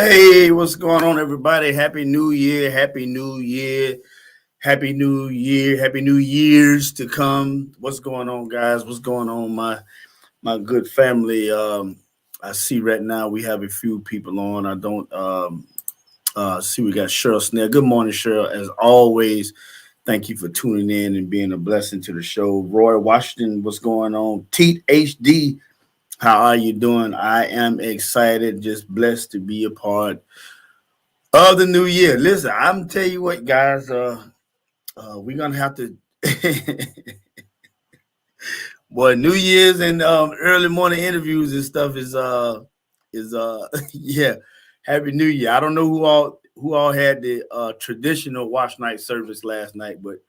Hey, what's going on, everybody? Happy New Year! Happy New Year! Happy New Year! Happy New Years to come. What's going on, guys? What's going on, my good family? I see right now we have a few people on. I don't see we got Cheryl Snell. Good morning, Cheryl. As always, thank you for tuning in and being a blessing to the show. Roy Washington, what's going on? Teat HD, how are you doing? I am excited, just blessed to be a part of the new year. Listen, I'm tell you what, guys. We're gonna have to, boy. New Year's and early morning interviews and stuff is yeah. Happy New Year. I don't know who all had the traditional watch night service last night, but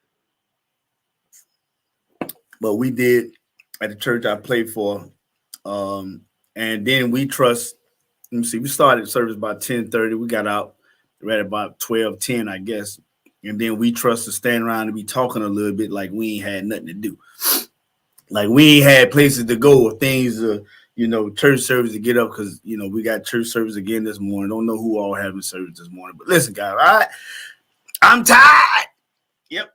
we did at the church I played for. And then we trust. Let me see. We started service about 10:30. We got out right about 12:10, I guess. And then we trust to stand around and be talking a little bit like we ain't had nothing to do. Like we ain't had places to go or things, church service to get up because, we got church service again this morning. Don't know who all having service this morning. But listen, guys, I'm tired. Yep,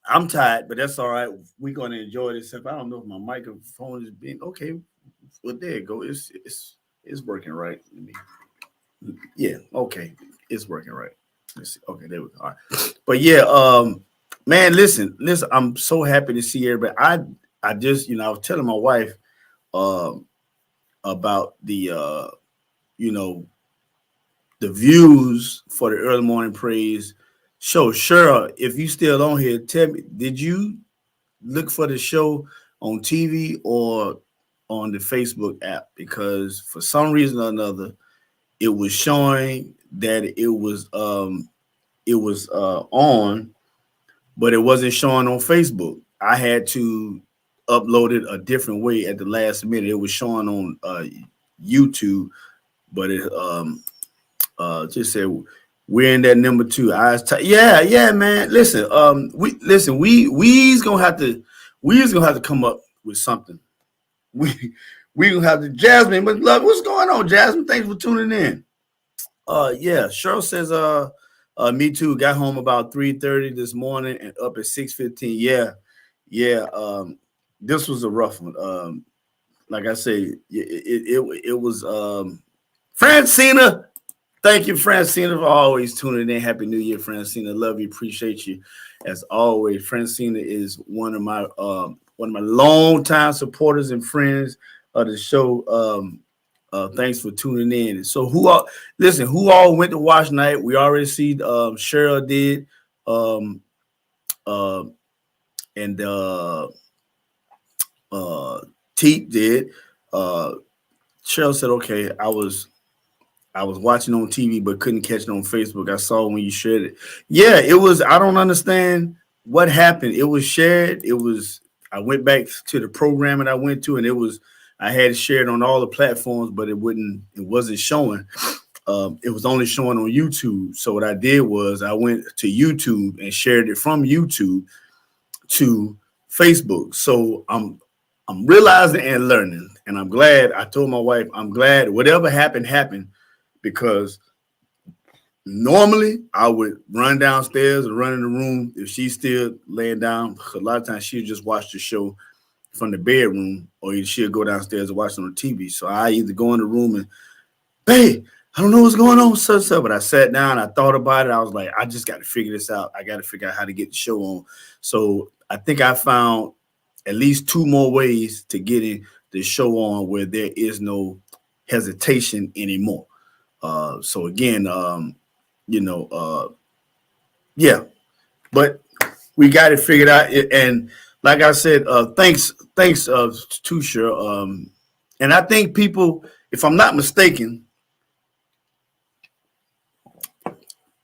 I'm tired, but that's all right. We're going to enjoy this. I don't know if my microphone is being okay. Well, there you go. It's working right. Yeah, okay. It's working right. Let's see. Okay, there we go. All right. But yeah, man, listen, I'm so happy to see everybody. I just, I was telling my wife um about you know, the views for the early morning praise show. Cheryl, if you still on here, tell me, did you look for the show on TV or on the Facebook app? Because for some reason or another, it was showing that it was on, but it wasn't showing on Facebook. I had to upload it a different way at the last minute. It was showing on YouTube, but it just said we're in that number two. Yeah, man. Listen, we's gonna have to come up with something. We gonna have to Jasmine. But love, what's going on, Jasmine? Thanks for tuning in. Yeah, Cheryl says me too. Got home about 3:30 this morning and up at 6:15. Yeah. This was a rough one. Like I say, it was Francina. Thank you, Francina, for always tuning in. Happy New Year, Francina. Love you, appreciate you as always. Francina is one of my longtime supporters and friends of the show. Thanks for tuning in. So who all went to watch night? We already see Cheryl did, um, uh, and uh, Teep did. Uh, Cheryl said, "Okay, I was watching on TV but couldn't catch it on Facebook. I saw when you shared it. Yeah, it was. I don't understand what happened. It was shared. It was. I went back to the program that I went to, and it was. I had it shared on all the platforms, but it wouldn't. It wasn't showing. It was only showing on YouTube. So what I did was I went to YouTube and shared it from YouTube to Facebook. So I'm realizing and learning, and I'm glad. I told my wife I'm glad whatever happened because normally I would run downstairs and run in the room if she's still laying down. A lot of times she'll just watch the show from the bedroom, or she'll go downstairs and watch it on the TV. So I either go in the room and, hey, I don't know what's going on, so. But I sat down, I thought about it. I was like, I just got to figure this out. I got to figure out how to get the show on. So I think I found at least two more ways to getting the show on where there is no hesitation anymore. So again, yeah, but we got it figured out. And like I said, thanks, to and I think people, if I'm not mistaken,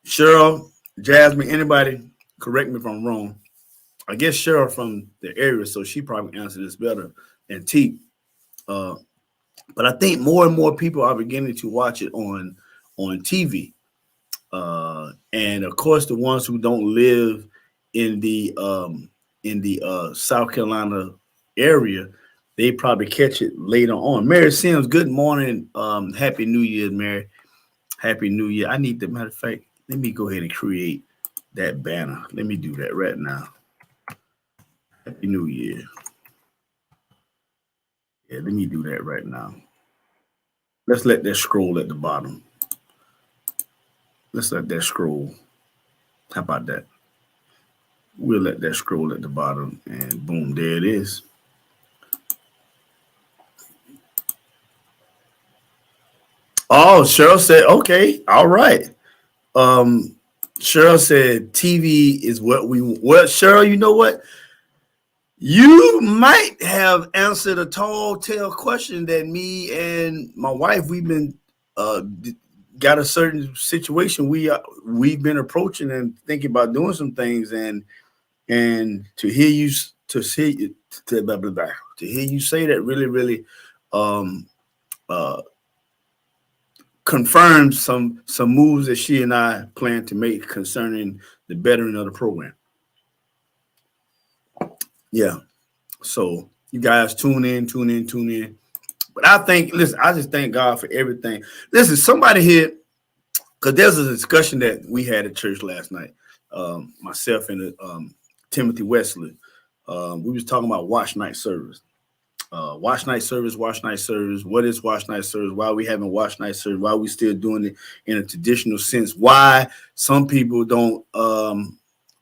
Cheryl, Jasmine, anybody, correct me if I'm wrong. I guess Cheryl from the area, so she probably answered this better than T. Uh, but I think more and more people are beginning to watch it on TV. And of course, the ones who don't live in the South Carolina area, they probably catch it later on. Mary Sims, good morning. Happy New Year, Mary. Happy New Year. I need the matter of fact, let me go ahead and create that banner. Let me do that right now. Happy New Year. Yeah, let me do that right now. Let's let that scroll at the bottom. Let's let that scroll. How about that? We'll let that scroll at the bottom, and boom, there it is. Oh, Cheryl said, okay, all right. Cheryl said TV is what we well, Cheryl, you know what? You might have answered a tall tale question that me and my wife we've been got a certain situation we've been approaching and thinking about doing some things, and to hear you blah, blah, blah, to hear you say that really um confirms some moves that she and I plan to make concerning the bettering of the program. Yeah. So you guys tune in. But I just thank God for everything. Listen, somebody here, because there's a discussion that we had at church last night. Myself and Timothy Wesley. We was talking about watch night service. Watch night service. What is watch night service? Why are we having watch night service? Why are we still doing it in a traditional sense? Why some people don't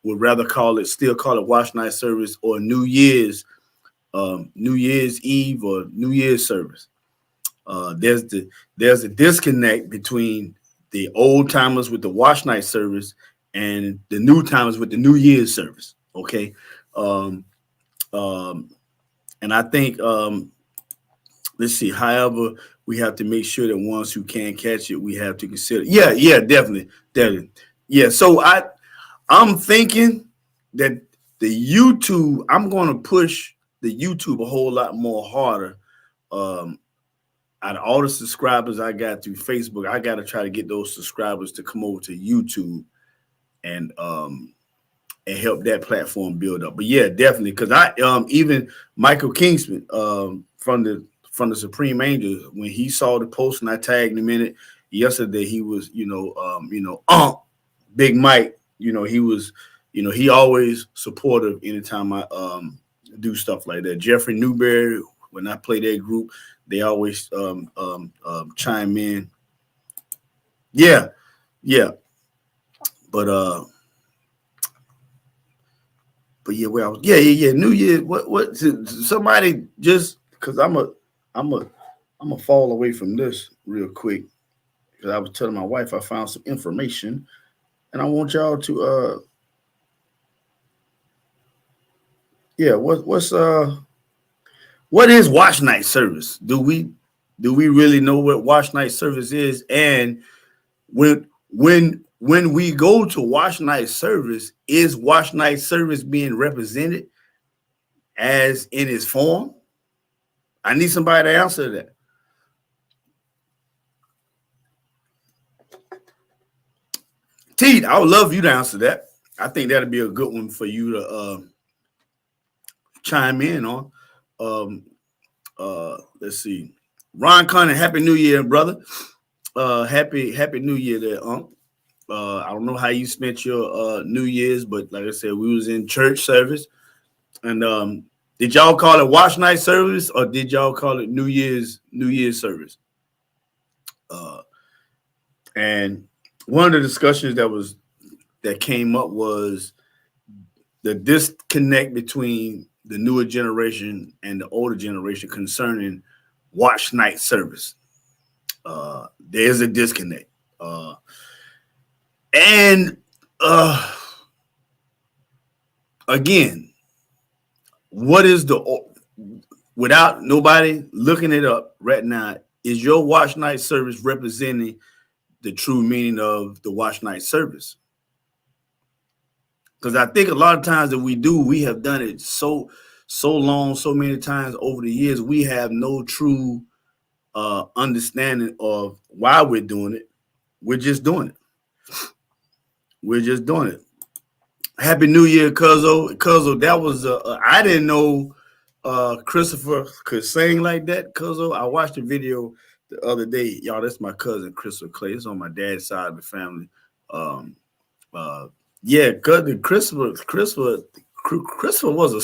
would rather still call it watch night service or New Year's Eve or New Year's service. There's a disconnect between the old timers with the watch night service and the new timers with the New Year's service. Okay. And I think, let's see, however, we have to make sure that ones who can't catch it, we have to consider. Yeah, definitely. Yeah, so I'm thinking that the YouTube, I'm going to push the YouTube a whole lot more harder. Out of all the subscribers I got through Facebook, I got to try to get those subscribers to come over to YouTube and help that platform build up. But yeah, definitely, because I even Michael Kingsman from the Supreme Angels, when he saw the post and I tagged him in it yesterday, he was Big Mike, he was he always supportive anytime I do stuff like that. Jeffrey Newberry, when I play that group, they always chime in. Yeah. But yeah, where I was, yeah. New Year. What? Somebody just because I'm a fall away from this real quick because I was telling my wife I found some information, and I want y'all to what is watch night service? Do we really know what watch night service is? And when we go to watch night service, is watch night service being represented as in its form? I need somebody to answer that. Teed, I would love you to answer that. I think that'd be a good one for you to chime in on. Let's see. Ron Connor, Happy New Year, brother. Happy New Year there, Unc. I don't know how you spent your New Year's, but like I said, we was in church service. And did y'all call it watch night service or did y'all call it New Year's service? And one of the discussions that came up was the disconnect between the newer generation and the older generation concerning watch night service. There's a disconnect. And again, what is without nobody looking it up right now, is your watch night service representing the true meaning of the watch night service? Because I think a lot of times that we have done it so long, so many times over the years, we have no true understanding of why we're doing it. We're just doing it. Happy New Year, Cuzzo. That was I didn't know Christopher could sing like that, Cuzzo. I watched the video the other day, y'all. That's my cousin Crystal Clay. It's on my dad's side of the family. Yeah, cousin Crystal was a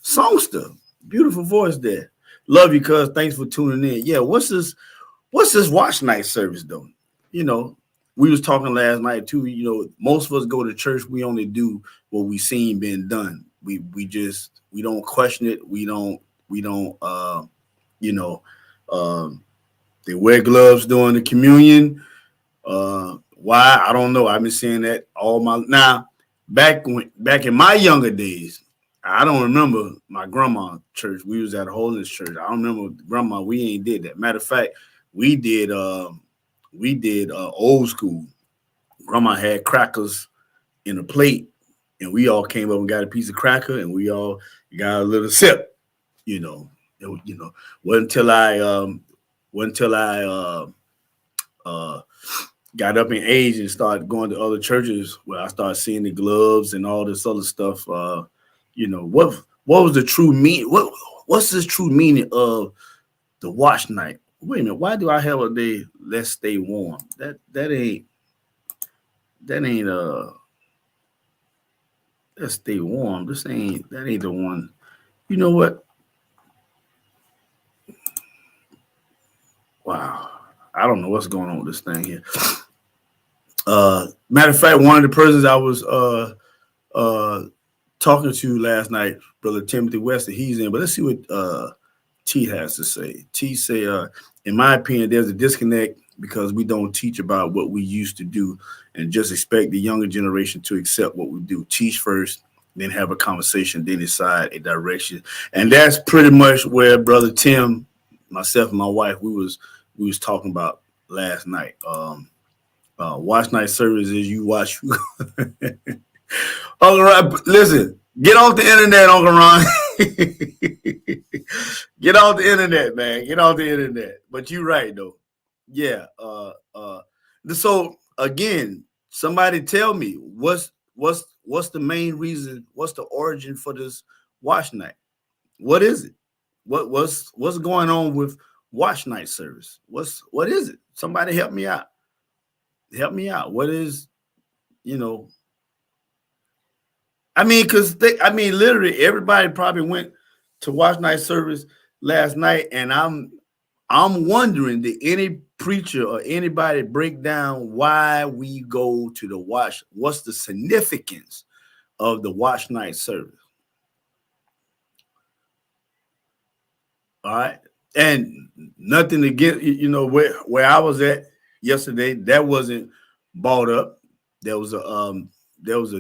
songster. Beautiful voice there. Love you, cuz. Thanks for tuning in. Yeah, what's this watch night service though? You know, we was talking last night too. You know, most of us go to church. We only do what we seen being done. We don't question it. We don't you know, they wear gloves during the communion. Why? I don't know. I've been seeing that all my now. Back in my younger days, I don't remember my grandma church. We was at a holiness church. I don't remember grandma. We ain't did that. Matter of fact, we did old school. Grandma had crackers in a plate, and we all came up and got a piece of cracker, and we all got a little sip. You know, wasn't until I got up in age and started going to other churches where I started seeing the gloves and all this other stuff. You know, what was the true meaning? What's this true meaning of the watch night? Wait a minute, why do I have a day? Let's stay warm. That ain't let's stay warm. That ain't the one. You know what? Wow. I don't know what's going on with this thing here. Matter of fact, one of the persons I was talking to last night, Brother Timothy Weston, he's in, but let's see what T has to say. T say, in my opinion, there's a disconnect because we don't teach about what we used to do and just expect the younger generation to accept what we do. Teach first, then have a conversation, then decide a direction. And that's pretty much where Brother Tim, myself and my wife, we was talking about last night. Watch night services, you watch. Uncle Ron, listen, get off the internet, Uncle Ron. Get off the internet, man. Get off the internet. But you're right though. Yeah. So again, somebody tell me what's the main reason? What's the origin for this watch night? What is it? What's going on with watch night service? What is it? Somebody help me out. Help me out. What is, you know? I mean, literally everybody probably went to watch night service last night, and I'm wondering, did any preacher or anybody break down why we go to the watch? What's the significance of the watch night service? All right, and nothing against, you know, where I was at yesterday, that wasn't brought up. There was a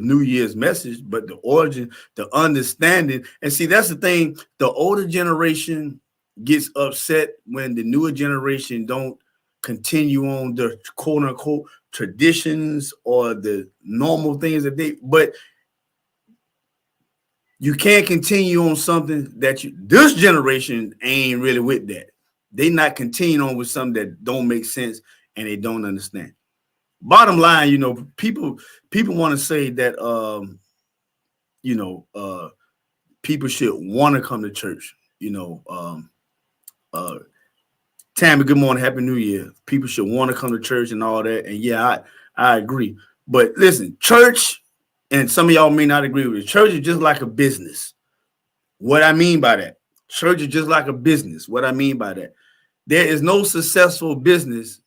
New Year's message, but the origin, the understanding, and see, that's the thing. The older generation gets upset when the newer generation don't continue on the quote unquote traditions or the normal things that but you can't continue on something that this generation ain't really with that. They not continuing on with something that don't make sense and they don't understand. Bottom line, you know, people want to say that people should want to come to church. You know, Tammy, good morning, happy New Year. People should want to come to church and all that. And yeah, I agree. But listen, church, and some of y'all may not agree with it. Church is just like a business. What I mean by that, church is just like a business. What I mean by that, there is no successful business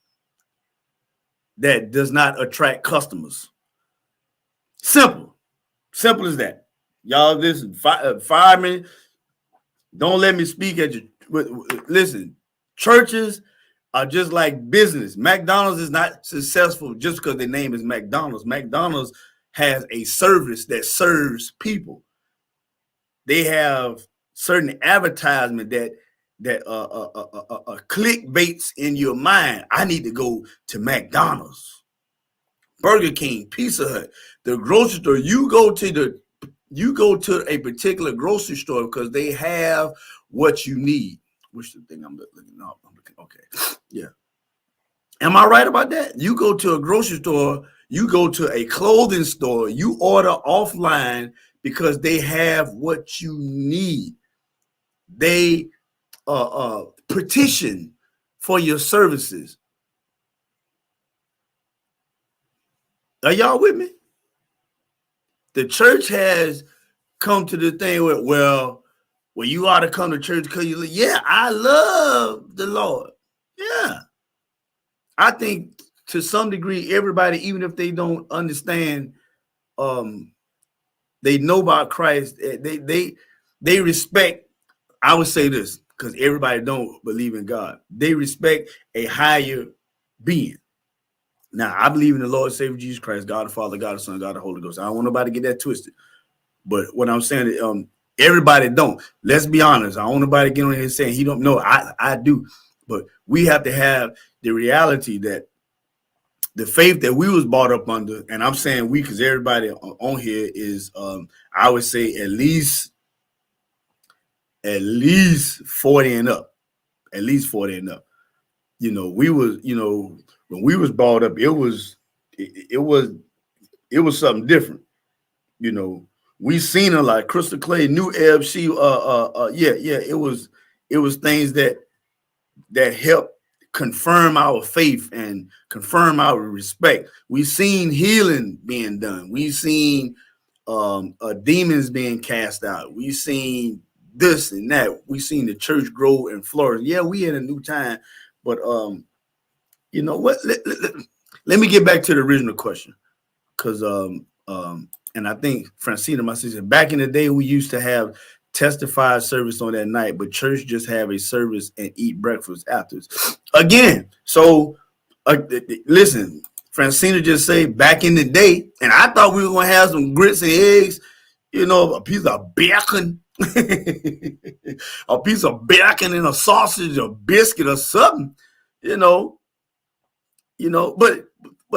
that does not attract customers. Simple as that. Y'all, listen, 5 minutes. Don't let me speak at you. Listen, churches are just like business. McDonald's is not successful just because their name is McDonald's. McDonald's has a service that serves people. They have certain advertisement that clickbaits in your mind. I need to go to McDonald's, Burger King, Pizza Hut, the grocery store. You go to a particular grocery store because they have what you need. Which the thing I'm looking up. Okay, yeah. Am I right about that? You go to a grocery store, you go to a clothing store, you order offline because they have what you need. They petition for your services. Are y'all with me? The church has come to the thing where, well, you ought to come to church because I love the Lord. Yeah. I think to some degree, everybody, even if they don't understand, they know about Christ. They respect. I would say this because everybody don't believe in God. They respect a higher being. Now, I believe in the Lord Savior Jesus Christ, God the Father, God the Son, God the Holy Ghost. I don't want nobody to get that twisted. But what I'm saying, everybody don't. Let's be honest. I don't want nobody get on here saying he don't know. I do. But we have to have the reality that the faith that we was brought up under, and I'm saying we because everybody on here is, I would say at least 40 and up. At least 40 and up. We was, when we was brought up, it was something different. We seen her like Crystal Clay, New Ebb. She, it was things that helped confirm our faith and confirm our respect. We seen healing being done. We seen demons being cast out. We seen this and that. We seen the church grow and flourish. Yeah, we in a new time, but you know what? Let me get back to the original question, because and I think Francina, my sister, back in the day, we used to have testified service on that night, but church just have a service and eat breakfast afterwards. Again, so listen, Francina just say back in the day, and I thought we were gonna have some grits and eggs, a piece of bacon, a piece of bacon and a sausage, or biscuit, or something, but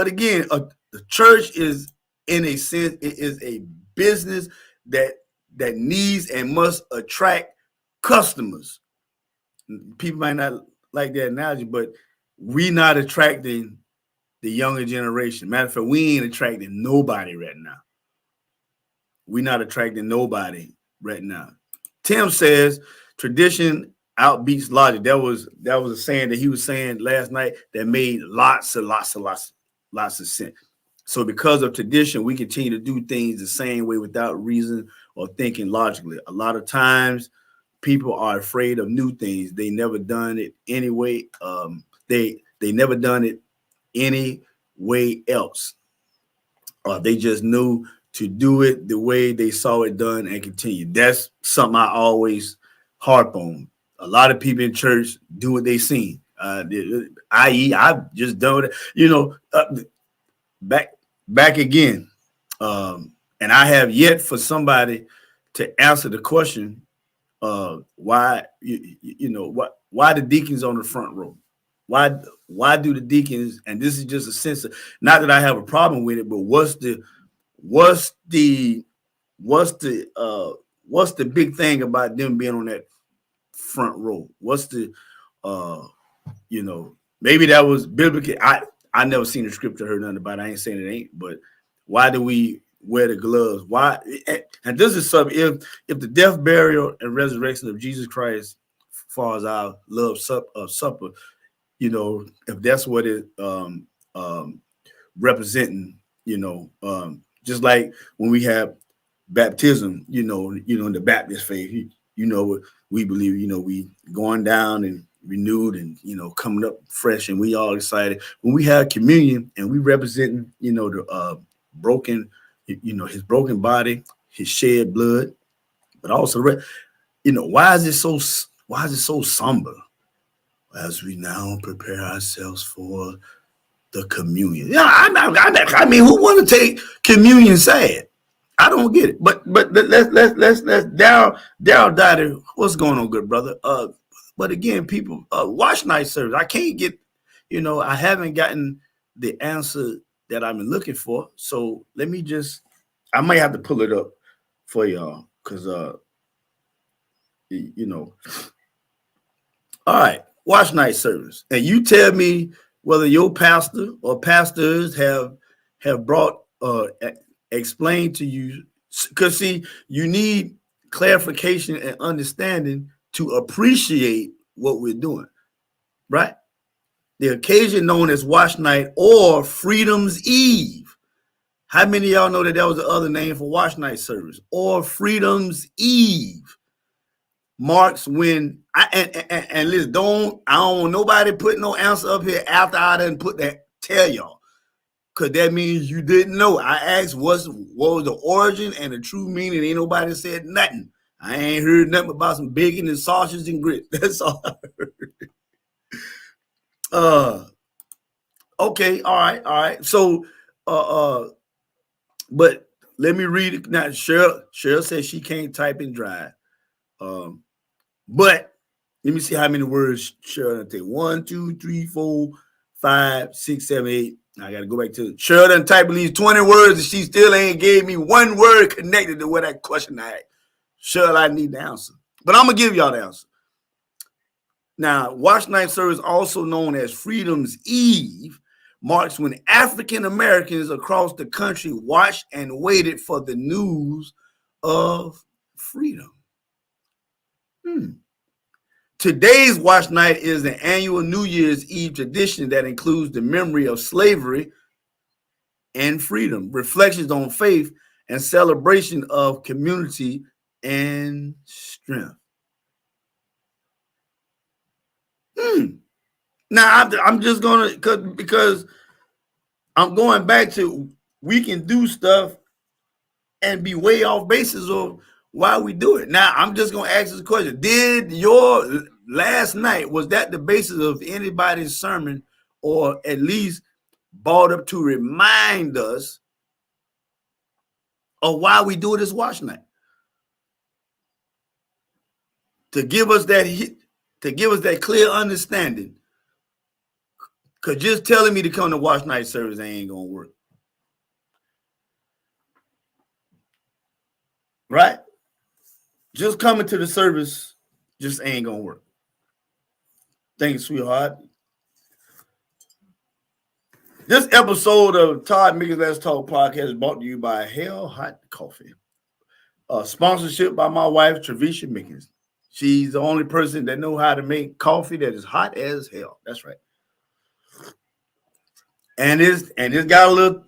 again, the church is, in a sense, it is a business that needs and must attract customers. People might not like that analogy, but we not attracting the younger generation. Matter of fact, we ain't attracting nobody right now. We not attracting nobody right now. Tim says tradition outbeats logic. That was a saying that he was saying last night that made lots of sense. So because of tradition, we continue to do things the same way without reason or thinking logically. A lot of times people are afraid of new things. They never done it anyway. They never done it any way else. They just knew to do it the way they saw it done and continue. That's something I always harp on. A lot of people in church do what they seen. I.e., I've just done it, back again. And I have yet for somebody to answer the question, why the deacons on the front row? Why do the deacons, and this is just a sense of, not that I have a problem with it, but what's the big thing about them being on that front row? What's the maybe that was biblical. I never seen the scripture, heard nothing about it. I ain't saying it ain't, but why do we wear the gloves? Why? And this is something, if the death, burial, and resurrection of Jesus Christ, as far as our love supper, if that's what it representing, just like when we have baptism, in the Baptist faith, what we believe, we going down and renewed and coming up fresh, and we all excited when we have communion and we representing the broken, his broken body, his shed blood, but also why is it so somber as we now prepare ourselves for the communion? I mean, who want to take communion sad? I don't get it. But let's Daryl Dottie, what's going on, good brother? But again, people, watch night service. I can't get, I haven't gotten the answer that I've been looking for. So let me I might have to pull it up for y'all, because all right, watch night service, and you tell me whether your pastor or pastors have brought explained to you, because see, you need clarification and understanding to appreciate what we're doing, right? The occasion known as Wash Night or Freedom's Eve. How many of y'all know that was the other name for Wash Night service? Or Freedom's Eve marks when and listen, I don't want nobody put no answer up here after I done put that tell y'all. Cause that means you didn't know. I asked what was the origin and the true meaning. Ain't nobody said nothing. I ain't heard nothing about some bacon and sausage and grits. That's all I heard. Okay, all right. So but let me read it now. Cheryl says she can't type and drive. But let me see how many words Cheryl take. 1, 2, 3, 4, 5, 6, 7, 8. I gotta go back to Cheryl done type at least 20 words and she still ain't gave me one word connected to what that question I asked. Cheryl, I need the answer. But I'm gonna give y'all the answer. Now, Wash Night service, also known as Freedom's Eve, marks when African Americans across the country watched and waited for the news of freedom. Today's Wash Night is an annual New Year's Eve tradition that includes the memory of slavery and freedom, reflections on faith, and celebration of community and strength. Now, I'm just going to, because I'm going back to, we can do stuff and be way off basis of why we do it. Now, I'm just going to ask this question. Did your last night, was that the basis of anybody's sermon, or at least brought up to remind us of why we do it as Wash Night? To give us that clear understanding. Because just telling me to come to Wash Night service ain't going to work. Right? Just coming to the service just ain't going to work. Thank you, sweetheart. This episode of Todd Mickens Let's Talk podcast is brought to you by Hell Hot Coffee. Sponsorship by my wife, Trevisha Mickens. She's the only person that knows how to make coffee that is hot as hell. That's right. And it's got a little.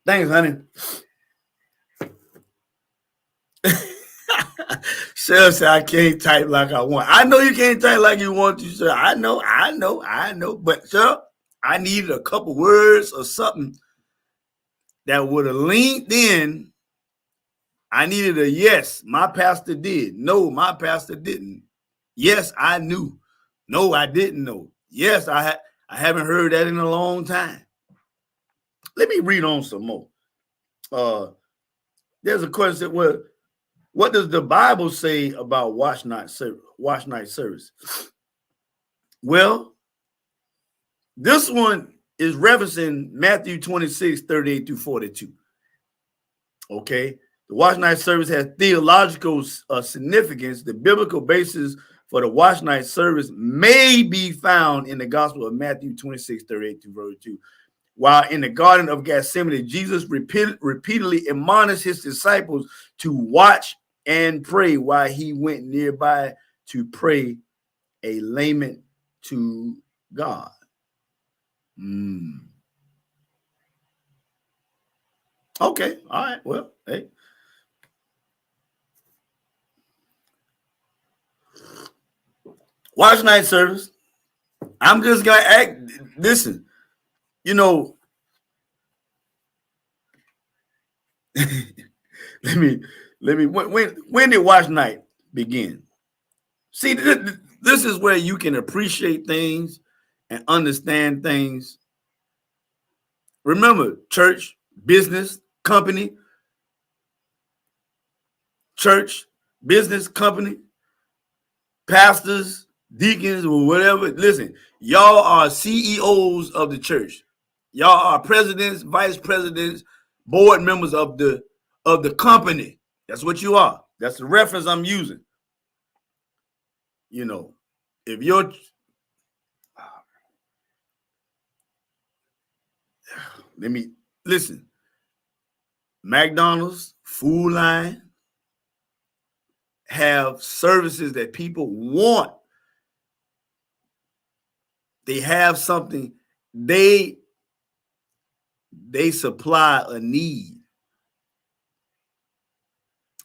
Thanks, honey. Cheryl said I can't type like I want. I know you can't type like you want to, sir. I know. But sir, I needed a couple words or something that would have linked in. I needed a yes, my pastor did. No, my pastor didn't. Yes, I knew. No, I didn't know. Yes, I haven't heard that in a long time. Let me read on some more. There's a question. Well, what does the Bible say about Wash Night service? Well, this one is referencing Matthew 26, 38 through 42. Okay. The Wash Night service has theological significance. The biblical basis for the Wash Night service may be found in the Gospel of Matthew 26, 38 through 42. While in the Garden of Gethsemane, Jesus repeatedly admonished his disciples to watch and pray while he went nearby to pray a lament to God. Okay, all right, well, hey. Wash Night service. I'm just going to listen, let me, when did Wash Night begin? See, this is where you can appreciate things and understand things. Remember, church, business, company, pastors, deacons, or whatever. Listen, y'all are CEOs of the church. Y'all are presidents, vice presidents, board members of the company. That's what you are. That's the reference I'm using. If you're let me listen. McDonald's, Food Line have services that people want They have something. They supply a need.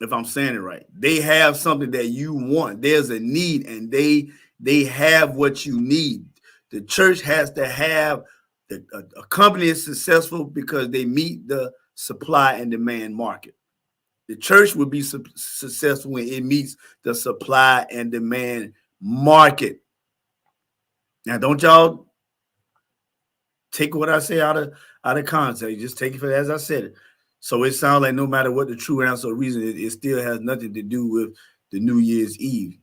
If I'm saying it right, they have something that you want. There's a need, and they have what you need. The church has to have a company is successful because they meet the supply and demand market. The church will be successful when it meets the supply and demand market. Now, don't y'all take what I say out of context. Just take it for as I said it. So it sounds like no matter what the true answer or reason is, it still has nothing to do with the New Year's Eve.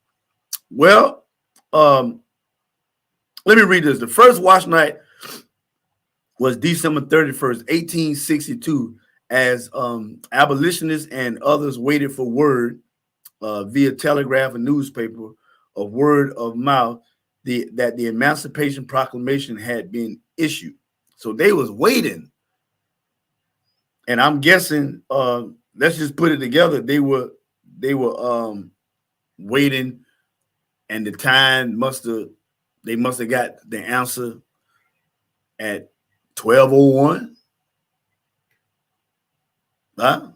Well, let me read this. The first watch night was December 31st, 1862, as abolitionists and others waited for word via telegraph and newspaper, of word of mouth, that the Emancipation Proclamation had been issued. So they was waiting. And I'm guessing, let's just put it together. They were waiting, and the time they must have got the answer at 12:01. Huh?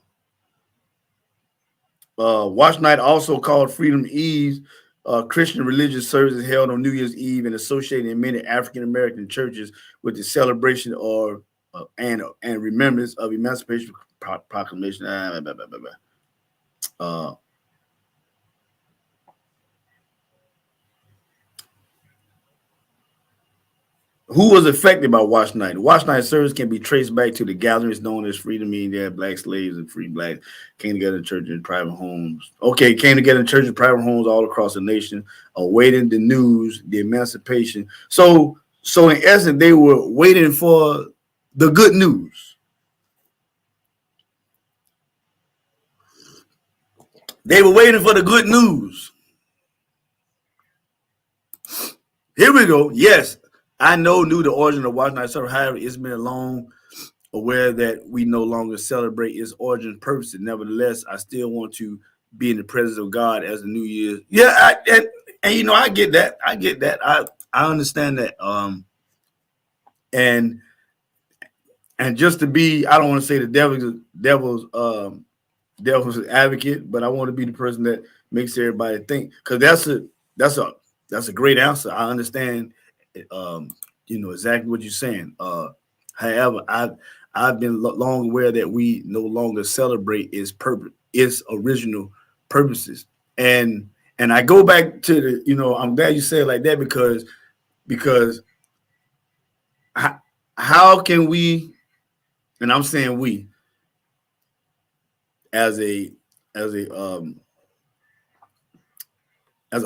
Watch night, also called Freedom Eve, Christian religious services held on New Year's Eve and associated in many African American churches with the celebration or and remembrance of Emancipation Proclamation. Who was affected by Watch Night? The Watch Night service can be traced back to the gatherings known as Freedom Meeting. Black slaves and free blacks came together in church and private homes. Okay, came together in church and private homes all across the nation, awaiting the news, the emancipation. So in essence, they were waiting for the good news. They were waiting for the good news. Here we go. Yes, I knew the origin of Watch Night service. However, it's been long aware that we no longer celebrate its origin purposes. Nevertheless, I still want to be in the presence of God as the New Year's. Yeah, and you know, I get that. I understand that. And just to be, I don't want to say the devil's advocate, but I want to be the person that makes everybody think, because that's a great answer. I understand, you know exactly what you're saying. However, I've been long aware that we no longer celebrate its purpose, its original purposes, and I go back to the, you know, I'm glad you said it like that, because how can we, and I'm saying we, as a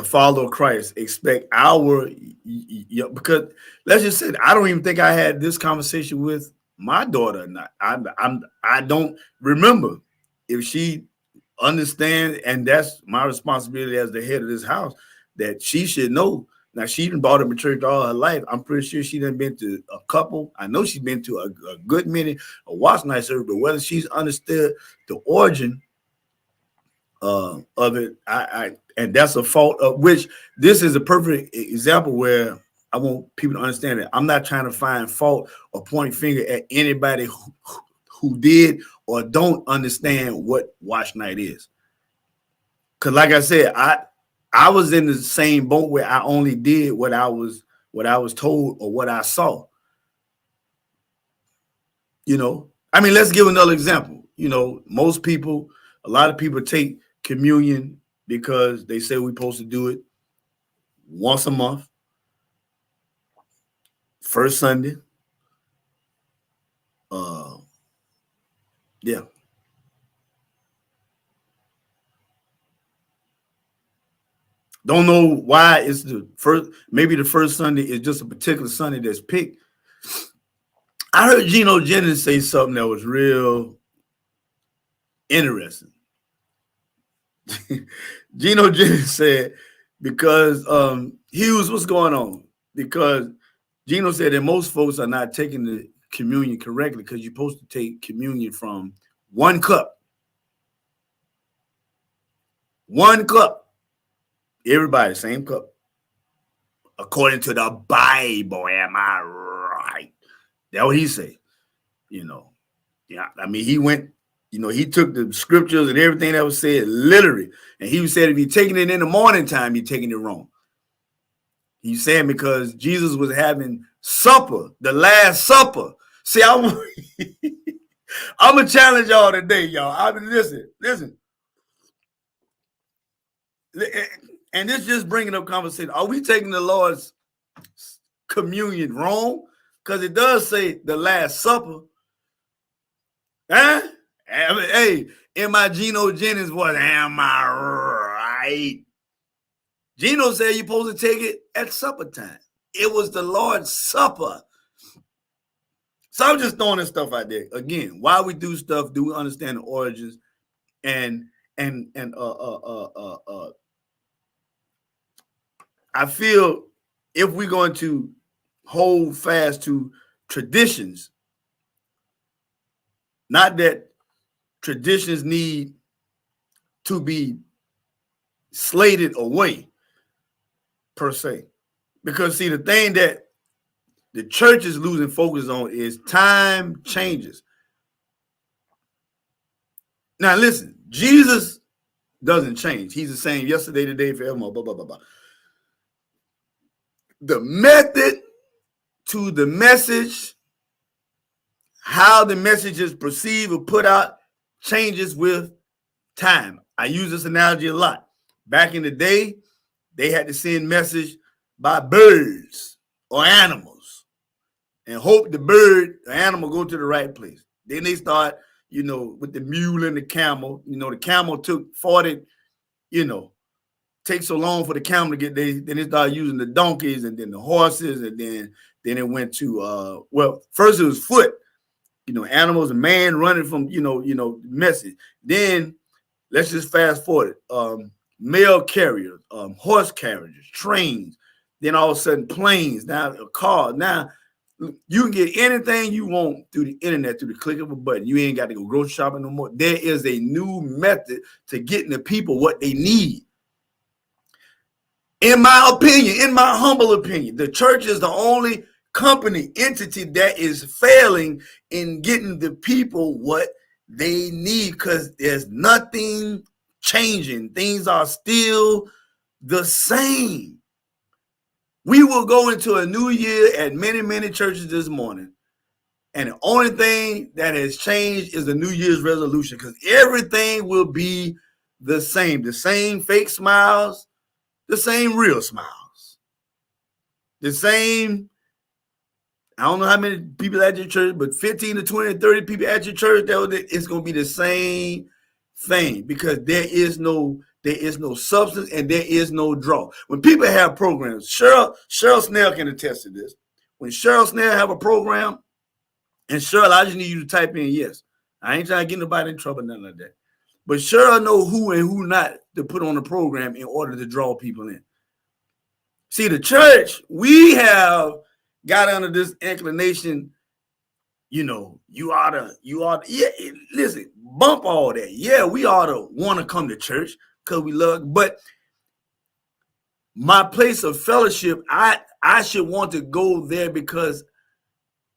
follower of Christ, expect our, because let's just say, I don't even think I had this conversation with my daughter or not. I don't remember if she understands, and that's my responsibility as the head of this house, that she should know. Now, she done brought up in church all her life. I'm pretty sure she done been to a couple. I know she's been to a good many of Watch Night service, but whether she's understood the origin of it, and that's a fault of which this is a perfect example where I want people to understand that I'm not trying to find fault or point finger at anybody who did or don't understand what Watch Night is. Because like I said, I was in the same boat where I only did what I was told or what I saw. You know, I mean, let's give another example. You know, a lot of people take communion because they say we're supposed to do it once a month, first Sunday. Yeah. Don't know why it's the first. Maybe the first Sunday is just a particular Sunday that's picked. I heard Geno Jennings say something that was real interesting. Geno Jennings said, because Hughes, what's going on? Because Geno said that most folks are not taking the communion correctly, because you're supposed to take communion from one cup. One cup. Everybody, same cup. According to the Bible, am I right? That's what he say. Yeah. I mean, he went, he took the scriptures and everything that was said literally. And he said, if you're taking it in the morning time, you're taking it wrong. He's saying because Jesus was having supper, the Last Supper. See, I'm gonna challenge y'all today, y'all. I mean, listen. And this just bringing up conversation. Are we taking the Lord's communion wrong? Because it does say the Last Supper. Huh? Hey, in my Geno Jennings voice, am I right? Geno said you're supposed to take it at supper time. It was the Lord's Supper. So I'm just throwing this stuff out there. Again, why we do stuff, do we understand the origins? And I feel if we're going to hold fast to traditions, not that traditions need to be slated away per se. Because see, the thing that the church is losing focus on is time changes. Now listen, Jesus doesn't change. He's the same yesterday, today, forever, blah, blah, blah, blah. The method to the message, how the message is perceived or put out, changes with time. I use this analogy a lot. Back in the day, they had to send message by birds or animals and hope the animal go to the right place. Then they start, with the mule and the camel. The camel took 40, takes so long for the camel to get there. Then they started using the donkeys and then the horses. And then it went to, first it was foot, animals, and man running from, message. Then let's just fast forward. Mail carriers, horse carriages, trains. Then all of a sudden planes, now a car. Now you can get anything you want through the internet, through the click of a button. You ain't got to go grocery shopping no more. There is a new method to getting the people what they need. In my opinion, in my humble opinion, the church is the only entity that is failing in getting the people what they need because there's nothing changing. Things are still the same. We will go into a new year at many, many churches this morning. And the only thing that has changed is the New Year's resolution because everything will be the same fake smiles, the same real smiles, the same, I don't know how many people at your church, but 15 to 20 to 30 people at your church, it's going to be the same thing because there is no substance and there is no draw. When people have programs, Cheryl Snell can attest to this. When Cheryl Snell have a program, and Cheryl, I just need you to type in yes. I ain't trying to get nobody in trouble, nothing like that. But Cheryl know who and who not to put on the program in order to draw people in. See, the church, we have got under this inclination, you ought to, yeah, listen, bump all that. Yeah, we ought to want to come to church because we love, but my place of fellowship, I should want to go there because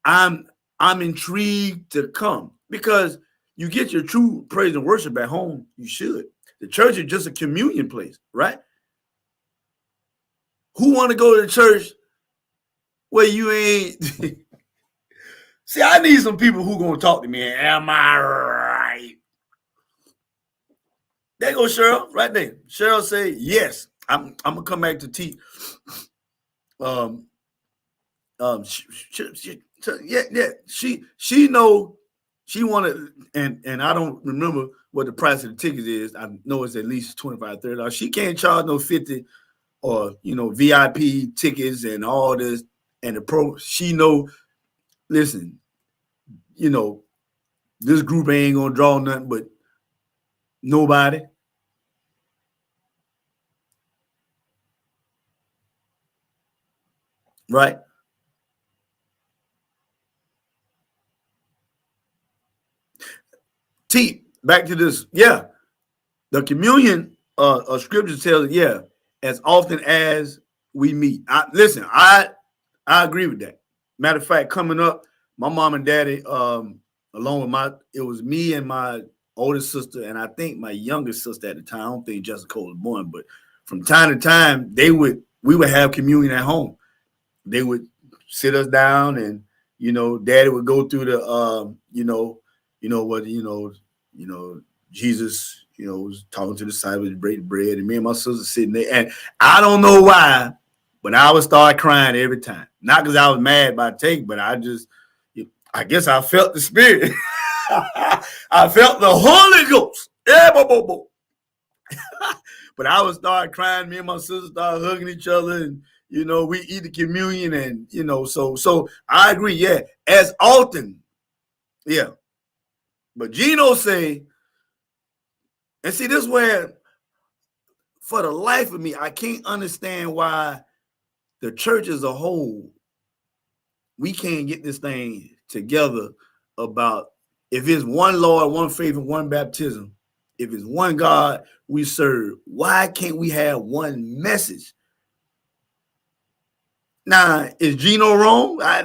I'm intrigued to come because you get your true praise and worship at home. You should. The church is just a communion place, right? Who want to go to the church where you ain't? See, I need some people who gonna talk to me. Am I right? There go Cheryl, right there. Cheryl say yes. I'm gonna come back to teach. She know she wanted, and I don't remember what the price of the tickets is. I know it's at least $25, $30. She can't charge no 50 or VIP tickets and all this and the pro. She know, listen, this group ain't gonna draw nothing but nobody. Right? Back to this. Yeah. The communion scripture tells, yeah, as often as we meet. I agree with that. Matter of fact, coming up, my mom and daddy, along with it was me and my oldest sister, and I think my youngest sister at the time. I don't think Jessica Cole was born, but from time to time, we would have communion at home. They would sit us down, and daddy would go through the Jesus, was talking to the disciples, break bread, and me and my sister sitting there. And I don't know why, but I would start crying every time. Not because I was mad by take, but I guess I felt the Spirit. I felt the Holy Ghost. Yeah, but I would start crying. Me and my sister started hugging each other, and we eat the communion, and so I agree. Yeah, as often, yeah. But Gino say, and see, this is where, for the life of me, I can't understand why the church as a whole, we can't get this thing together about if it's one Lord, one faith, and one baptism. If it's one God we serve, why can't we have one message? Now, is Gino wrong? I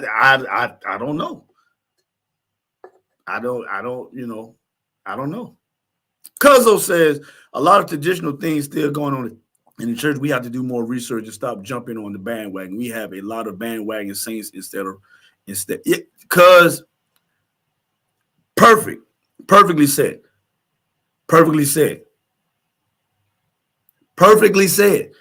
don't know. I don't know. Cuzzo says a lot of traditional things still going on in the church. We have to do more research and stop jumping on the bandwagon. We have a lot of bandwagon saints because perfectly said. Perfectly said.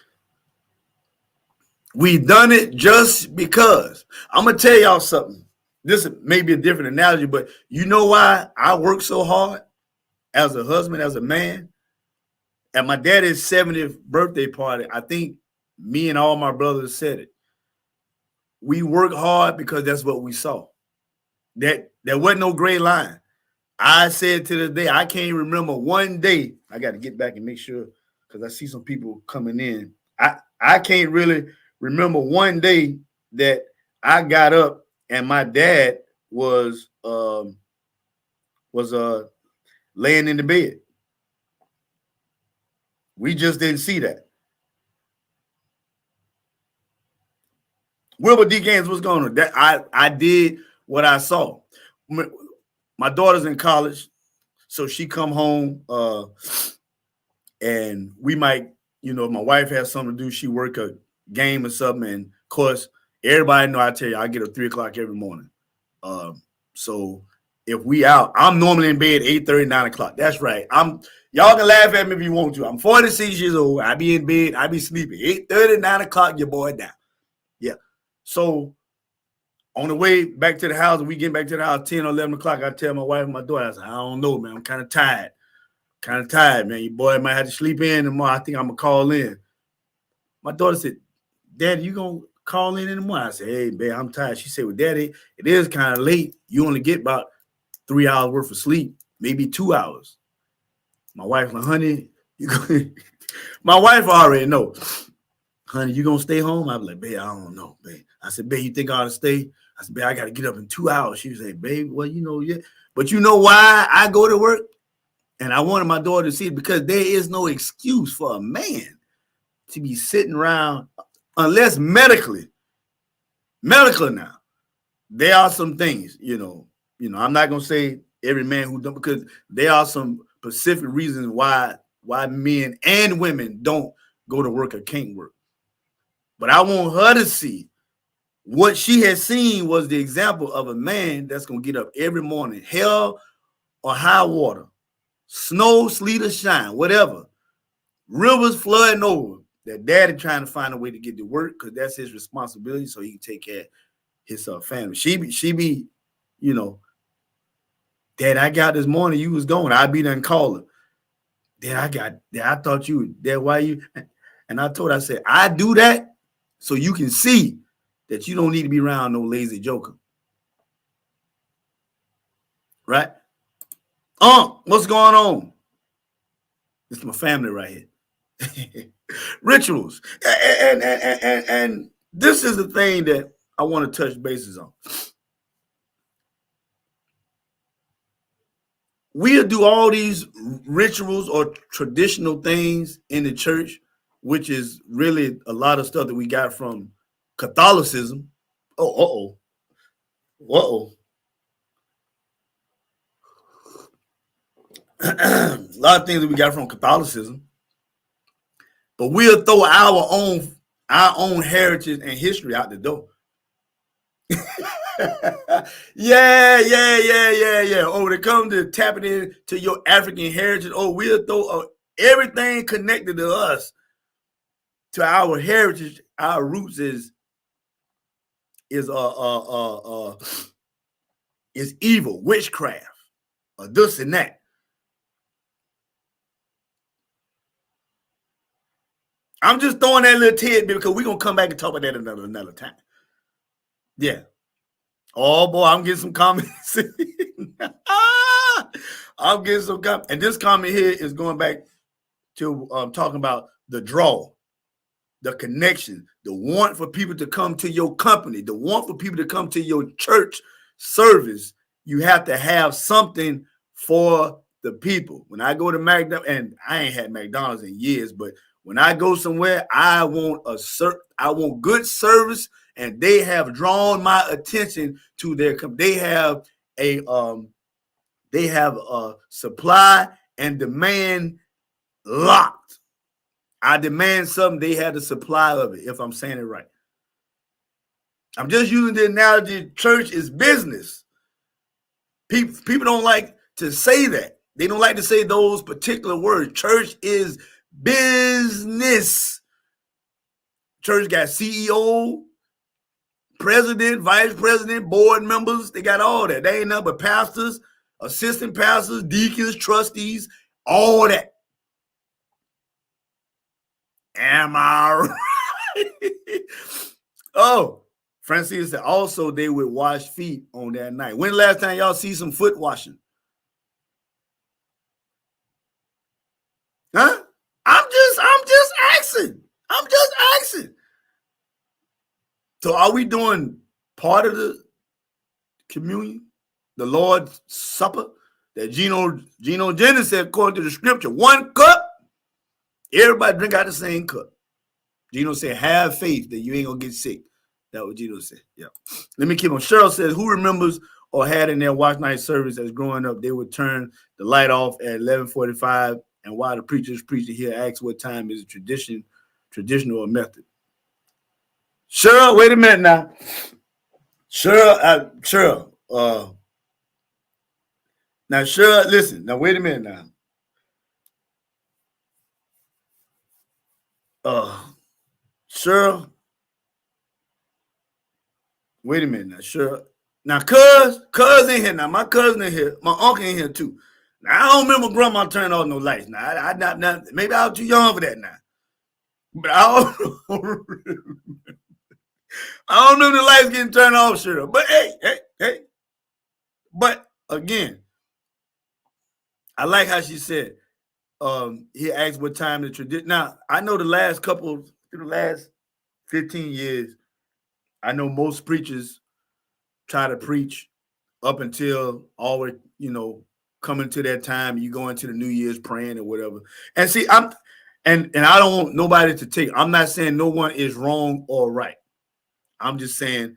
We've done it just because. I'm going to tell y'all something. This may be a different analogy, but you know why I work so hard as a husband, as a man? At my daddy's 70th birthday party, I think me and all my brothers said it. We work hard because that's what we saw. There wasn't no gray line. I said to this day, I can't remember one day. I got to get back and make sure, because I see some people coming in. I can't really remember one day that I got up and my dad was laying in the bed. We just didn't see that. Wilbur D. Gaines, what's going on? That I did what I saw. My daughter's in college, so she come home, and we might, my wife has something to do. She work a game or something, and of course, everybody know. I tell you, I get up 3 o'clock every morning. So if we out, I'm normally in bed 8:30, 9 o'clock. That's right. Y'all can laugh at me if you want to. I'm 46 years old. I be in bed. I be sleeping 8:30, 9 o'clock. Your boy down. Yeah. So on the way back to the house, we get back to the house 10 or 11 o'clock. I tell my wife and my daughter, I said, I don't know, man. I'm kind of tired. Man. Your boy might have to sleep in tomorrow. I think I'm going to call in. My daughter said, Daddy, you going to call in the morning? I said, hey, babe, I'm tired. She said, well, Daddy, it is kind of late. You only get about 3 hours worth of sleep, maybe 2 hours. My wife, like, honey, my wife already know. Honey, you going to stay home? I was like, babe, I don't know, babe. I said, babe, you think I ought to stay? I said, babe, I got to get up in 2 hours. She was like, babe, well, yeah. But you know why I go to work? And I wanted my daughter to see it because there is no excuse for a man to be sitting around unless medically now. There are some things, I'm not going to say every man who don't, because there are some specific reasons why men and women don't go to work or can't work. But I want her to see what she has seen was the example of a man that's going to get up every morning, hell or high water, snow, sleet, or shine, whatever, rivers flooding over, that daddy trying to find a way to get to work because that's his responsibility so he can take care of his family. She be, Dad, I got this morning, you was going. I'd be there and call her. Dad, I thought you, Dad, why you? And I told her, I said, I do that so you can see that you don't need to be around no lazy joker. Right? What's going on? It's my family right here. Rituals. And this is the thing that I want to touch bases on. We'll do all these rituals or traditional things in the church which is really a lot of stuff that we got from Catholicism. Oh, a lot of things that we got from Catholicism, but we'll throw our own heritage and history out the door. yeah. Oh, when it comes to tapping into your African heritage, we'll throw everything connected to us, to our heritage, our roots is evil, witchcraft, this and that. I'm just throwing that little tidbit because we're gonna come back and talk about that another time. Yeah. Oh boy, I'm getting some comments. I'm getting some comments. And this comment here is going back to talking about the draw, the connection, the want for people to come to your company, the want for people to come to your church service. You have to have something for the people. When I go to McDonald's, and I ain't had McDonald's in years, but when I go somewhere, I want good service, and they have drawn my attention to their. They have a supply and demand locked. I demand something, they have the supply of it, if I'm saying it right. I'm just using the analogy, church is business. People don't like to say that. They don't like to say those particular words. Church is business. Church got CEO, president, vice president, board members. They got all that. They ain't nothing but pastors, assistant pastors, deacons, trustees, all that. Am I right? Oh, Francine said also they would wash feet on that night. When the last time y'all see some foot washing? Huh? I'm just asking. I'm just asking. So are we doing part of the communion, the Lord's Supper, that Gino Jennings said according to the scripture, 1 cup, everybody drink out the same cup. Gino said, have faith that you ain't gonna get sick. That's what Gino said. Yeah. Let me keep on. Cheryl says, who remembers or had in their watch night service as growing up, they would turn the light off at 11:45, and while the preacher's preaching here, ask what time is a traditional or method. Cheryl, wait a minute now. Cheryl, now Cheryl, listen, now wait a minute now. Cheryl, wait a minute now, Cheryl. Now, cuz in here now. My cousin in here. My uncle in here too. Now, I don't remember grandma turning off no lights. Now, I not maybe I was too young for that now. But I don't remember the lights getting turned off, Cheryl. But hey. But again, I like how she said, he asked what time the tradition. Now, I know the last 15 years, I know most preachers try to preach up until always, coming to that time, you go into the New Year's praying or whatever. And see, and I don't want nobody to take. I'm not saying no one is wrong or right. I'm just saying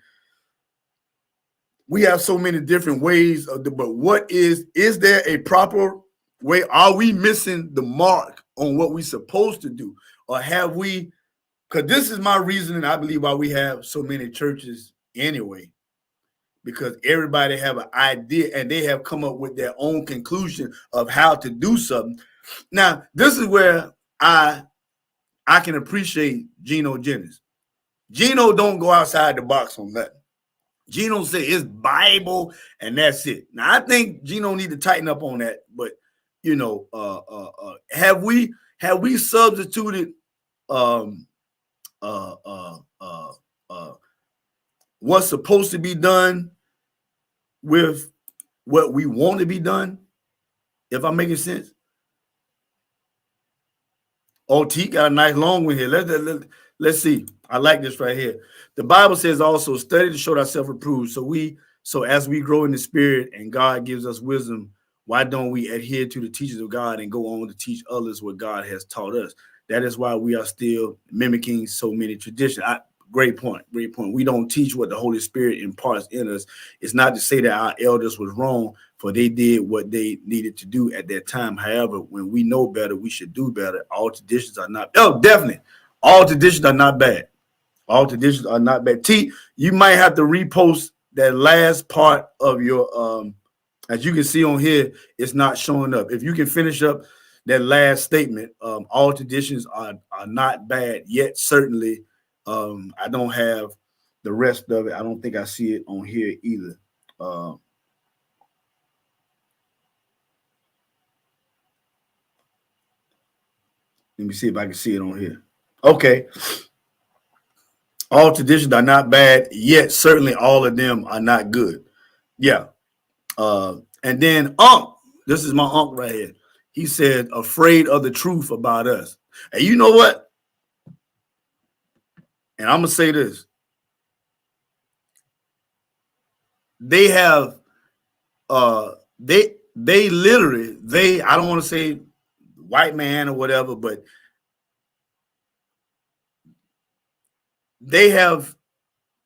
we have so many different ways but what is there a proper way? Are we missing the mark on what we're supposed to do? Or have we, because this is my reasoning, I believe, why we have so many churches anyway. Because everybody have an idea and they have come up with their own conclusion of how to do something. Now, this is where I can appreciate Gino Jennings. Gino don't go outside the box on nothing. Gino say it's Bible and that's it. Now, I think Gino need to tighten up on that. But have we substituted what's supposed to be done with what we want to be done, if I'm making sense? Oh, T got a nice long one here. Let's see. I like this right here. The Bible says also, study to show thyself approved. So as we grow in the spirit and God gives us wisdom, why don't we adhere to the teachings of God and go on to teach others what God has taught us? That is why we are still mimicking so many traditions. Great point. Great point. We don't teach what the Holy Spirit imparts in us. It's not to say that our elders was wrong, for they did what they needed to do at that time. However, when we know better, we should do better. All traditions are not. Oh, definitely. All traditions are not bad. All traditions are not bad. T, you might have to repost that last part of your as you can see on here, it's not showing up. If you can finish up that last statement, all traditions are not bad, yet certainly I don't have the rest of it. I don't think I see it on here either. Let me see if I can see it on here. Okay. All traditions are not bad, yet certainly all of them are not good. Yeah. And then this is my uncle right here. He said, afraid of the truth about us. And you know what? And I'm gonna say this. They have they literally, I don't want to say white man or whatever, but they have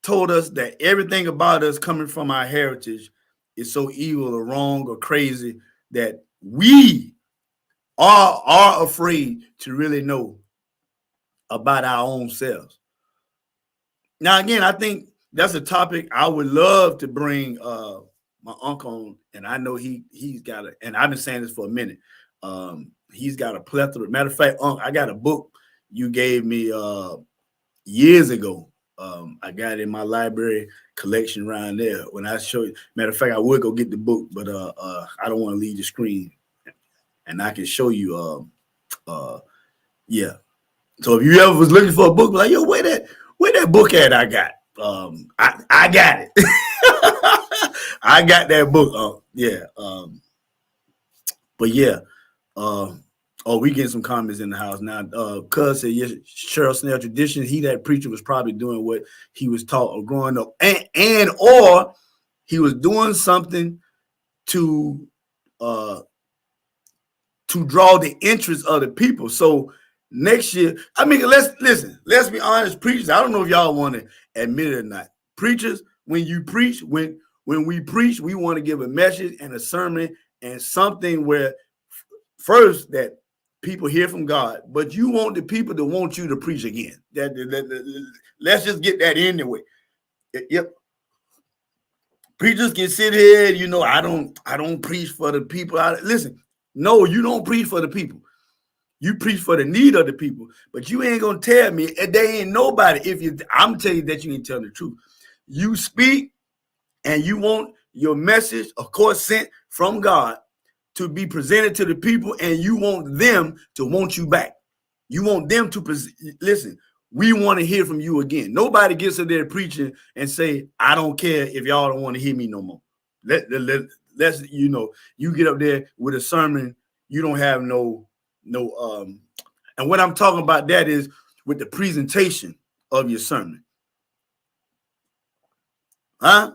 told us that everything about us coming from our heritage is so evil or wrong or crazy that we are afraid to really know about our own selves. Now, again, I think that's a topic I would love to bring my uncle on, and I know he's got it. And I've been saying this for a minute. He's got a plethora. Matter of fact, I got a book you gave me years ago. I got it in my library collection around there. When I show you, matter of fact, I would go get the book, but I don't want to leave the screen, and I can show you. Yeah. So if you ever was looking for a book, like, yo, where that book at? I got. I got it. I got that book. Yeah. But yeah. We getting some comments in the house now. Cuz said, yes, Cheryl Snell tradition. He, that preacher, was probably doing what he was taught or growing up, and or he was doing something to draw the interest of the people. So next year, I mean, let's be honest, preachers. I don't know if y'all want to admit it or not. Preachers, when you preach, when we preach, we want to give a message and a sermon and something where first that people hear from God, but you want the people to want you to preach again. Let's just get that in the way. Yep. Preachers can sit here, you know, I don't preach for the people. Listen, no, you don't preach for the people. You preach for the need of the people, but you ain't gonna tell me there ain't nobody. I'm telling you that you ain't telling the truth. You speak and you want your message, of course, sent from God to be presented to the people, and you want them to want you back. You want them to listen. We want to hear from you again. Nobody gets up there preaching and say, I don't care if y'all don't want to hear me no more. Let's, you know, you get up there with a sermon, you don't have no, and what I'm talking about that is with the presentation of your sermon. Huh?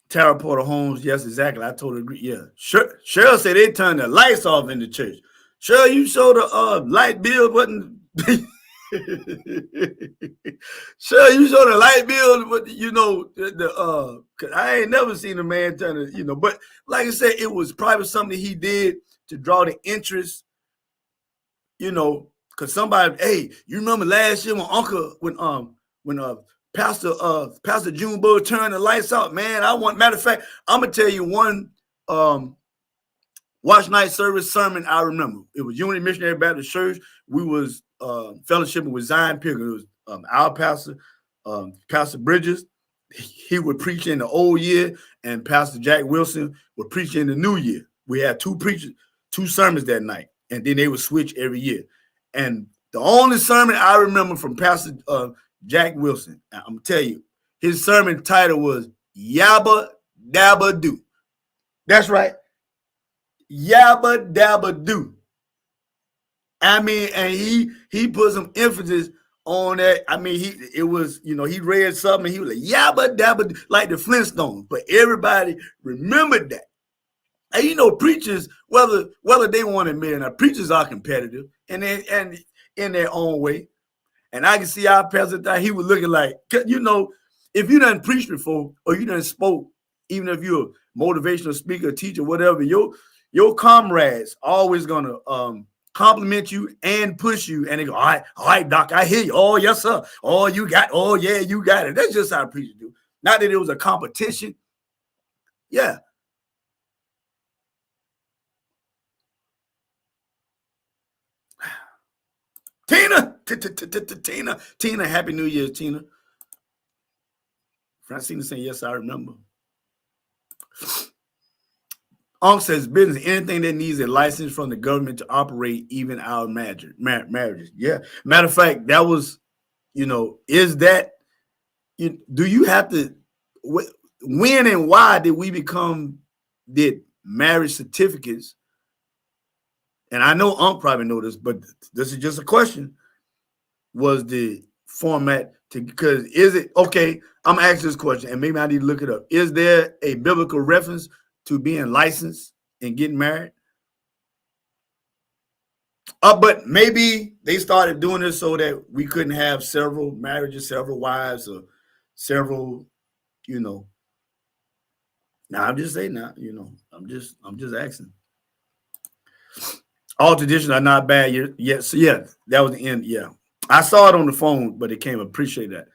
Tara Porter Holmes, yes, exactly. I totally agree. Yeah. Cheryl said they turned the lights off in the church. Cheryl, you show the light bill button. Sure, you show the light bill, but you know, cause I ain't never seen a man turn to, you know, but like I said, it was probably something he did to draw the interest, you know, cause somebody, hey, you remember last year when Pastor Junebug turned the lights out, man. Matter of fact, I'm gonna tell you one watch night service sermon I remember. It was Unity Missionary Baptist Church. We was fellowshipping with Zion Pilgrim. It was our pastor, Pastor Bridges. He would preach in the old year, and Pastor Jack Wilson would preach in the new year. We had two sermons that night, and then they would switch every year. And the only sermon I remember from Pastor Jack Wilson, I'm gonna tell you, his sermon title was Yabba Dabba Do. That's right. Yabba Dabba Do. I mean, and he put some emphasis on that. I mean, he read something, and he was like, Yabba Dabba Do, like the Flintstones. But everybody remembered that. And you know, preachers, whether they want to admit it or not, preachers are competitive and in their own way. And I can see our pastor, he was looking like, you know, if you done preached before or you done spoke, even if you're a motivational speaker, teacher, whatever, your comrades always gonna compliment you and push you, and they go, all right, doc, I hear you. Oh, yes, sir. Oh, you got, oh yeah, you got it. That's just how preachers do. Not that it was a competition. Yeah. Tina, Happy New Year, Tina. Francina saying, yes, I remember. Says business, anything that needs a license from the government to operate, even our marriages. Yeah. Matter of fact, that was, you know, is that, do you have to, when and why did we did marriage certificates? And I know probably know this, but this is just a question. Was the format because is it okay? I'm asking this question, and maybe I need to look it up. Is there a biblical reference to being licensed and getting married? But maybe they started doing this so that we couldn't have several marriages, several wives, or several, you know. Now I'm just saying now, you know, I'm just asking. All traditions are not bad. Yes, so yeah, that was the end. Yeah. I saw it on the phone, but it came. Appreciate that.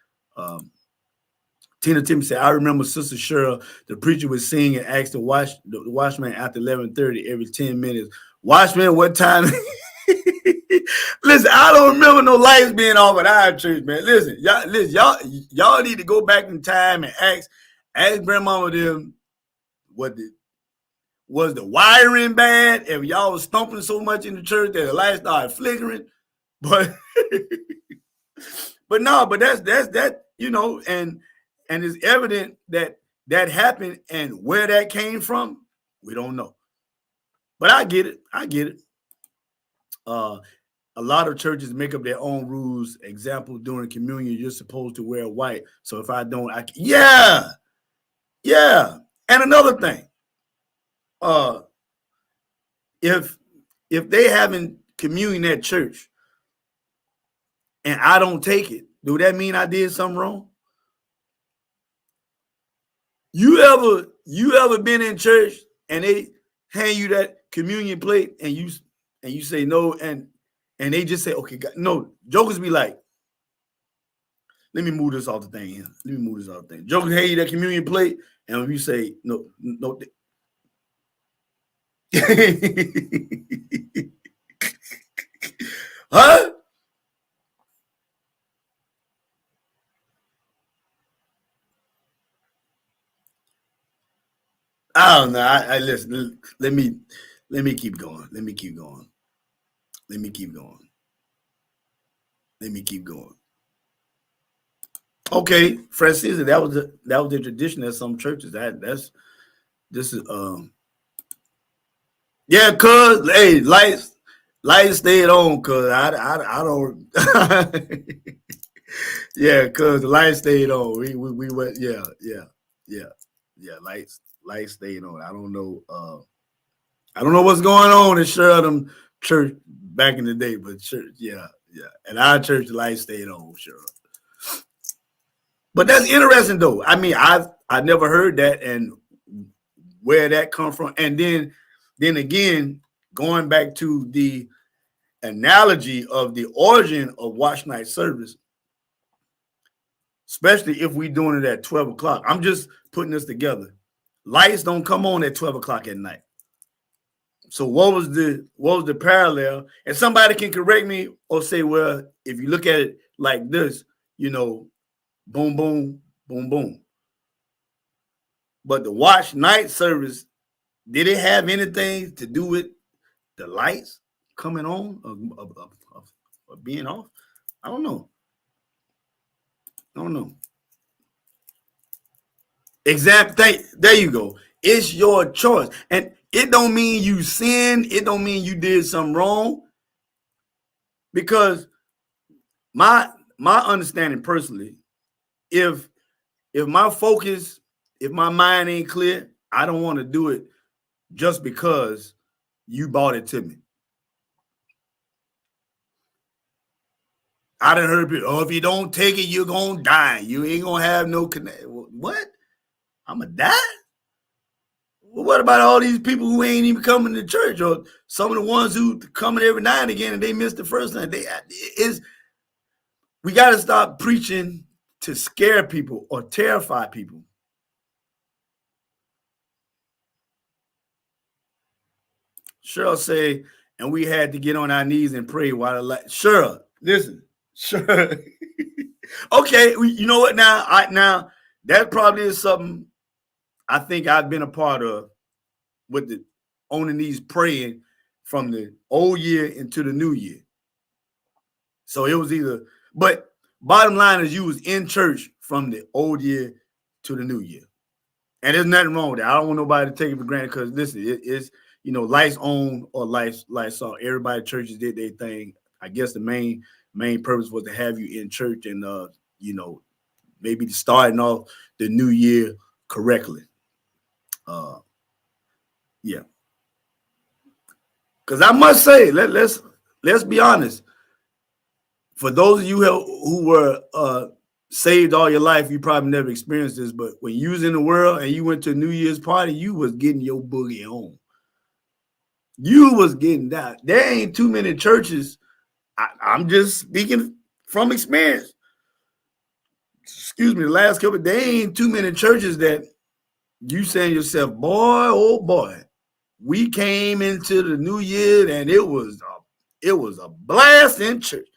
Tina Timmy said, I remember Sister Cheryl, the preacher would sing and ask the watchman after 11:30 every 10 minutes. Watchman, what time? Listen, I don't remember no lights being off at our church, man. Listen, y'all need to go back in time and ask grandmama them was the wiring bad? If y'all was stomping so much in the church that the lights started flickering, but that's you know, and it's evident that happened, and where that came from, we don't know. But I get it. A lot of churches make up their own rules. Example, during communion, you're supposed to wear white. So if I don't, yeah. And another thing, if they having communion at church and I don't take it, do that mean I did something wrong? You ever been in church and they hand you that communion plate and you say no, and they just say, okay, God, no. Jokers be like, let me move this off the thing here. Let me move this off the thing. Jokers hand you that communion plate, and when you say no. Huh? I don't know. I listen. Let me keep going. Let me keep going. Okay, Francis, that was the tradition at some churches. This is yeah, cuz hey, lights stayed on, cuz I don't yeah, cuz the lights stayed on. We went, yeah, lights stayed on. I don't know what's going on in Sheridan Church back in the day, but church, yeah. And our church, the lights stayed on, sure. But that's interesting though. I mean, I never heard that and where that come from. And then again, going back to the analogy of the origin of watch night service, especially if we're doing it at 12 o'clock. I'm just putting this together. Lights don't come on at 12 o'clock at night. So what was the parallel? And somebody can correct me or say, well, if you look at it like this, you know, boom, boom, boom, boom. But the watch night service, did it have anything to do with the lights coming on or being off? I don't know. There you go. It's your choice. And it don't mean you sinned. It don't mean you did something wrong. Because my understanding personally, if my focus, if my mind ain't clear, I don't want to do it just because you bought it to me. I done heard people, oh, if you don't take it, you're going to die. You ain't going to have no connect. What? I'm going to die? Well, what about all these people who ain't even coming to church, or some of the ones who coming every now and again and they missed the first night? We got to stop preaching to scare people or terrify people. Cheryl say, and we had to get on our knees and pray while the light. Cheryl, listen, sure. Okay, you know what? Now that probably is something I think I've been a part of, with the on the knees praying from the old year into the new year. So it was either, but bottom line is you was in church from the old year to the new year. And there's nothing wrong with that. I don't want nobody to take it for granted, because listen, it's, you know, lights on or lights off. Everybody churches did their thing. I guess the main purpose was to have you in church and you know, maybe starting off the new year correctly. Yeah. Because I must say, let's be honest. For those of you who were saved all your life, you probably never experienced this, but when you was in the world and you went to a New Year's party, you was getting your boogie on. You was getting that. There ain't too many churches. I'm just speaking from experience. Excuse me, the last couple, there ain't too many churches that you saying to yourself, boy, oh boy, we came into the new year and it was a blast in church.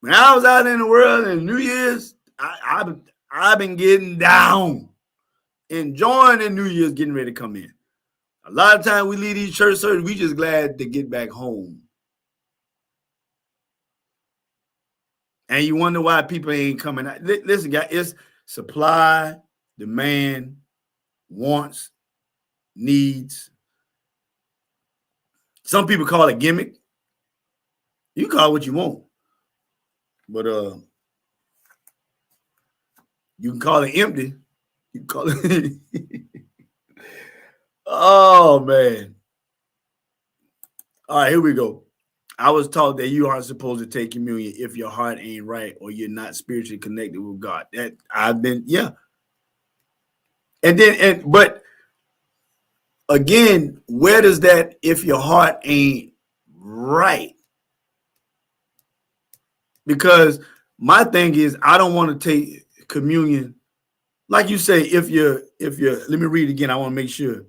When I was out in the world in New Year's, I've been getting down, enjoying the New Year's, getting ready to come in. A lot of times we leave these church services, we just glad to get back home. And you wonder why people ain't coming out. Listen, guys, it's supply, demand, wants, needs. Some people call it gimmick. You call it what you want. But you can call it empty. You can call it. Oh man. All right, here we go. I was taught that you aren't supposed to take communion if your heart ain't right or you're not spiritually connected with God. That I've been, yeah. But again, where does that if your heart ain't right? Because my thing is, I don't want to take communion. Like you say, if you're, let me read it again. I want to make sure.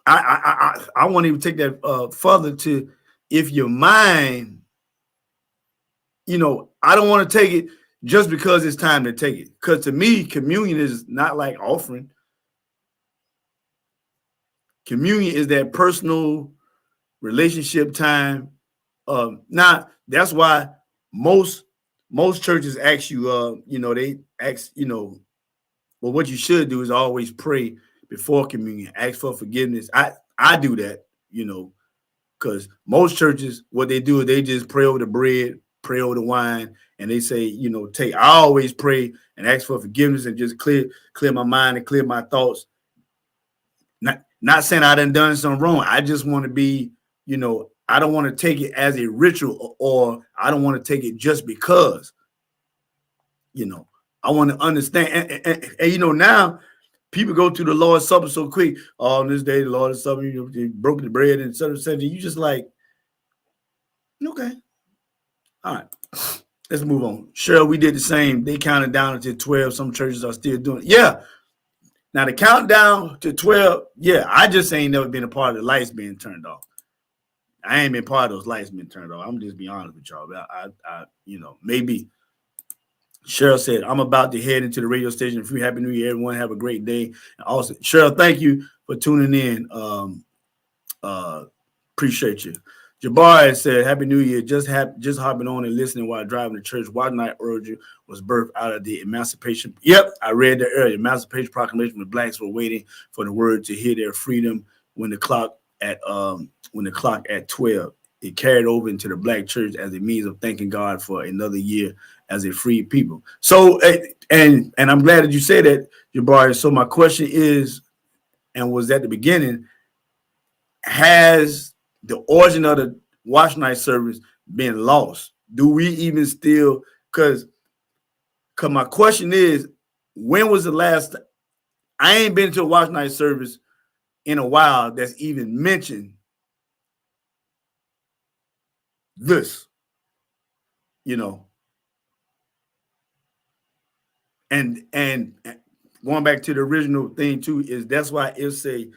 I want to even take that further to, if your mind, you know, I don't want to take it just because it's time to take it. Because to me, communion is not like offering. Communion is that personal relationship time. Now that's why most churches ask you, you know, they ask, you know, well, what you should do is always pray before communion, ask for forgiveness. I do that, you know, because most churches, what they do is they just pray over the bread, pray over the wine, and they say, you know, I always pray and ask for forgiveness and just clear my mind and clear my thoughts. Not saying I done something wrong. I just want to be, you know, I don't want to take it as a ritual, or I don't want to take it just because, you know, I want to understand. And you know, now people go to the Lord's Supper so quick. Oh, on this day, the Lord's Supper, you know, they broke the bread and etc. You just like, okay. All right. Let's move on. Sure, we did the same. They counted down until 12. Some churches are still doing it. Yeah. Now the countdown to 12, yeah, I just ain't never been a part of the lights being turned off. I ain't been part of those lights being turned off. I'm just being honest with y'all. I you know, maybe. Cheryl said, I'm about to head into the radio station. Free Happy New Year, everyone. Have a great day. And also, Cheryl, thank you for tuning in. Appreciate you. Jabbar said, Happy New Year. Just hopping on and listening while driving to church. Why Night Origin was birthed out of the Emancipation. Yep, I read that earlier. Emancipation Proclamation, when blacks were waiting for the word to hear their freedom when the clock at 12. It carried over into the black church as a means of thanking God for another year as a free people. So And I'm glad that you said that, Jabari. So my question is, and was at the beginning, has the origin of the watch night service been lost? Do we even still? Because my question is, when was the last? I ain't been to a watch night service in a while that's even mentioned this, you know. And going back to the original thing too, is that's why it's a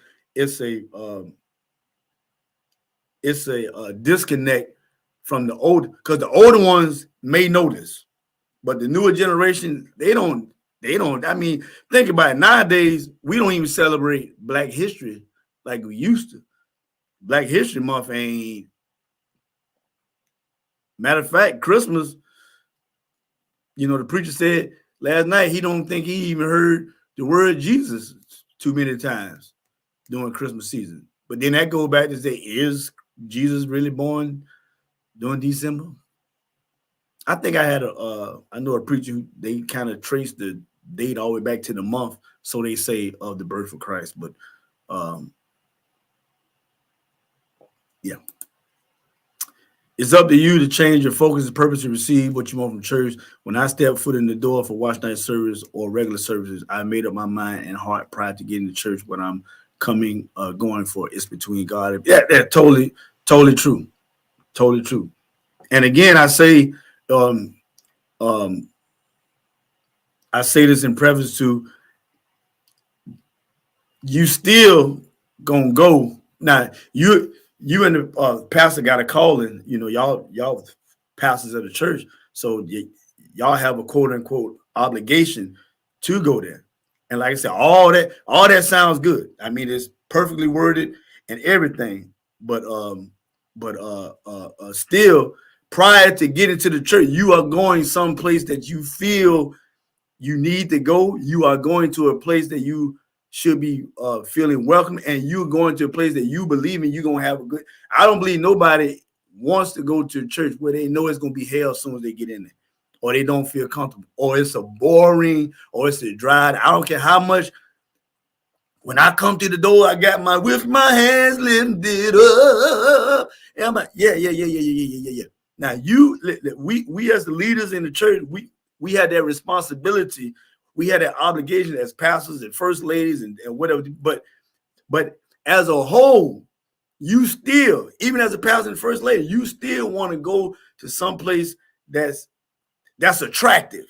disconnect from the old, because the older ones may know this, but the newer generation, they don't. I mean, think about it. Nowadays, we don't even celebrate Black History like we used to. Black History Month ain't. Matter of fact, Christmas, the preacher said last night he don't think he even heard the word Jesus too many times during Christmas season. But then that goes back to say, is Jesus really born during December? I think I know a preacher who they kind of traced the date all the way back to the month, so they say, of the birth of Christ. But yeah. It's up to you to change your focus and purpose to receive what you want from church. When I step foot in the door for watch night service or regular services, I made up my mind and heart prior to getting to church. What I'm going for is between God. Yeah, totally true. Totally true. And again, I say this in preface to, you still gonna go. Now you and the pastor got a calling. Y'all pastors of the church, so y'all have a quote unquote obligation to go there. And like I said, all that sounds good. I mean, it's perfectly worded and everything. But still, prior to getting to the church, you are going someplace that you feel you need to go. You are going to a place that you should be feeling welcome, and you're going to a place that you believe in. You're gonna have a good. I don't believe nobody wants to go to a church where they know it's gonna be hell as soon as they get in there, or they don't feel comfortable, or it's a boring, or it's a dry. I don't care how much. When I come to the door, I got with my hands lifted up, and I'm like, yeah. Now we as the leaders in the church, we had that responsibility. We had that obligation as pastors and first ladies and whatever. But as a whole, you still, even as a pastor and first lady, you still want to go to some place that's attractive.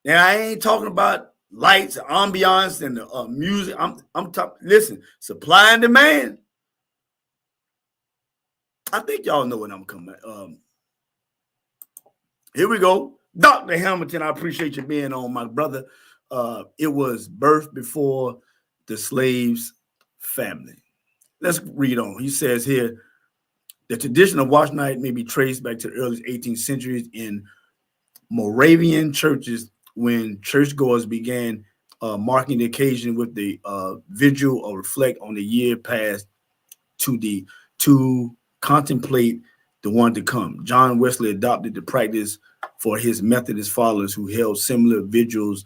And I ain't talking about lights, ambiance, and music. I'm talking. Listen, supply and demand. I think y'all know what I'm coming at. Here we go. Dr. Hamilton, I appreciate you being on, my brother. It was birth before the slave's family. Let's read on. He says here, the tradition of watch night may be traced back to the early 18th centuries in Moravian churches, when churchgoers began marking the occasion with the vigil or reflect on the year past to contemplate the one to come. John Wesley adopted the practice for his Methodist followers, who held similar vigils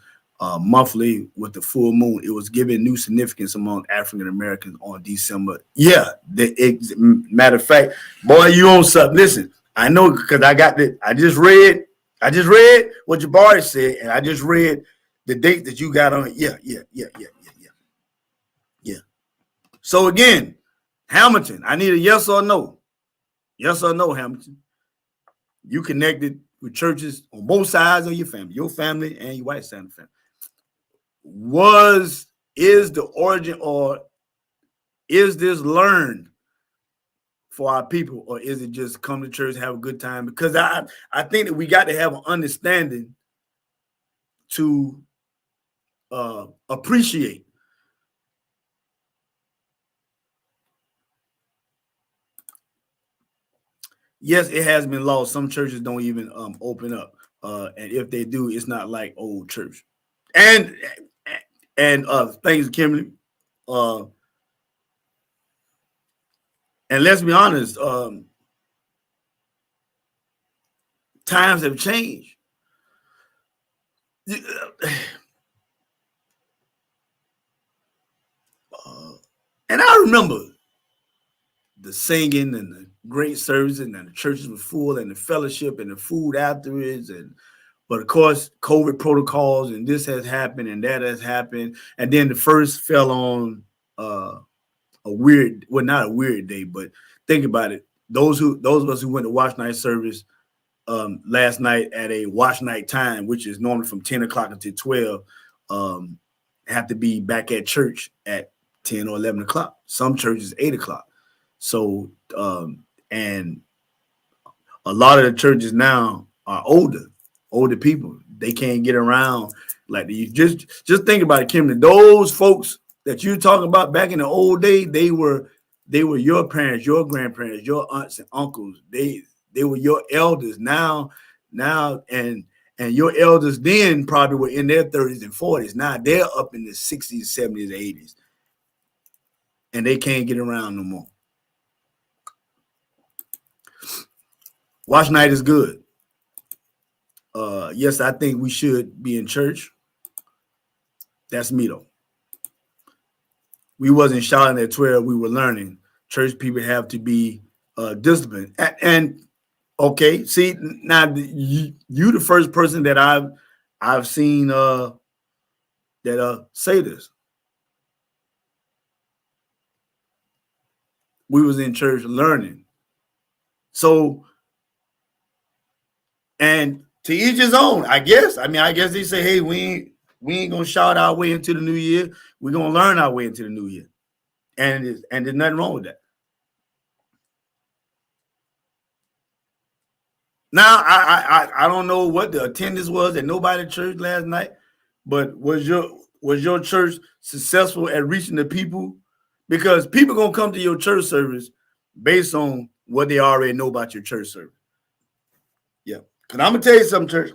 monthly with the full moon. It was given new significance among African Americans on December. Yeah, matter of fact, boy, you on something. Listen, I know, because I got the. I just read what Jabari said, and I just read the date that you got on it. Yeah. So again, Hamilton, I need a yes or no. Yes or no, Hamilton. You connected with churches on both sides of your family and your wife's side of the family. Is the origin, or is this learned for our people, or is it just come to church, have a good time? Because I think that we got to have an understanding to appreciate. Yes, it has been lost. Some churches don't even open up, and if they do, it's not like old church. And thanks, Kimberly. And let's be honest, times have changed. And I remember the singing and the great services, and the churches were full, and the fellowship and the food afterwards. But of course, COVID protocols and this has happened and that has happened. And then the first fell on a weird, well, not a weird day, but think about it. Those of us who went to watch night service last night at a watch night time, which is normally from 10 o'clock until 12, have to be back at church at 10 or 11 o'clock. Some churches 8 o'clock. So and a lot of the churches now are older people. They can't get around like you just think about it, Kim. Those folks that you're talking about back in the old day, they were your parents, your grandparents, your aunts and uncles. They were your elders. Now and your elders then probably were in their 30s and 40s. Now they're up in the 60s, 70s, 80s, and they can't get around no more. Watch night is good. Yes, I think we should be in church. That's me though. We wasn't shouting at 12. We were learning. Church people have to be disciplined. And okay, see now you the first person that I've seen that say this. We was in church learning. So, and to each his own, I guess. I mean, I guess they say, hey, we ain't gonna shout our way into the new year. We're gonna learn our way into the new year. And there's nothing wrong with that. Now I don't know what the attendance was at nobody at church last night, but was your church successful at reaching the people? Because people gonna come to your church service based on what they already know about your church service. Yeah, because I'm gonna tell you something, church.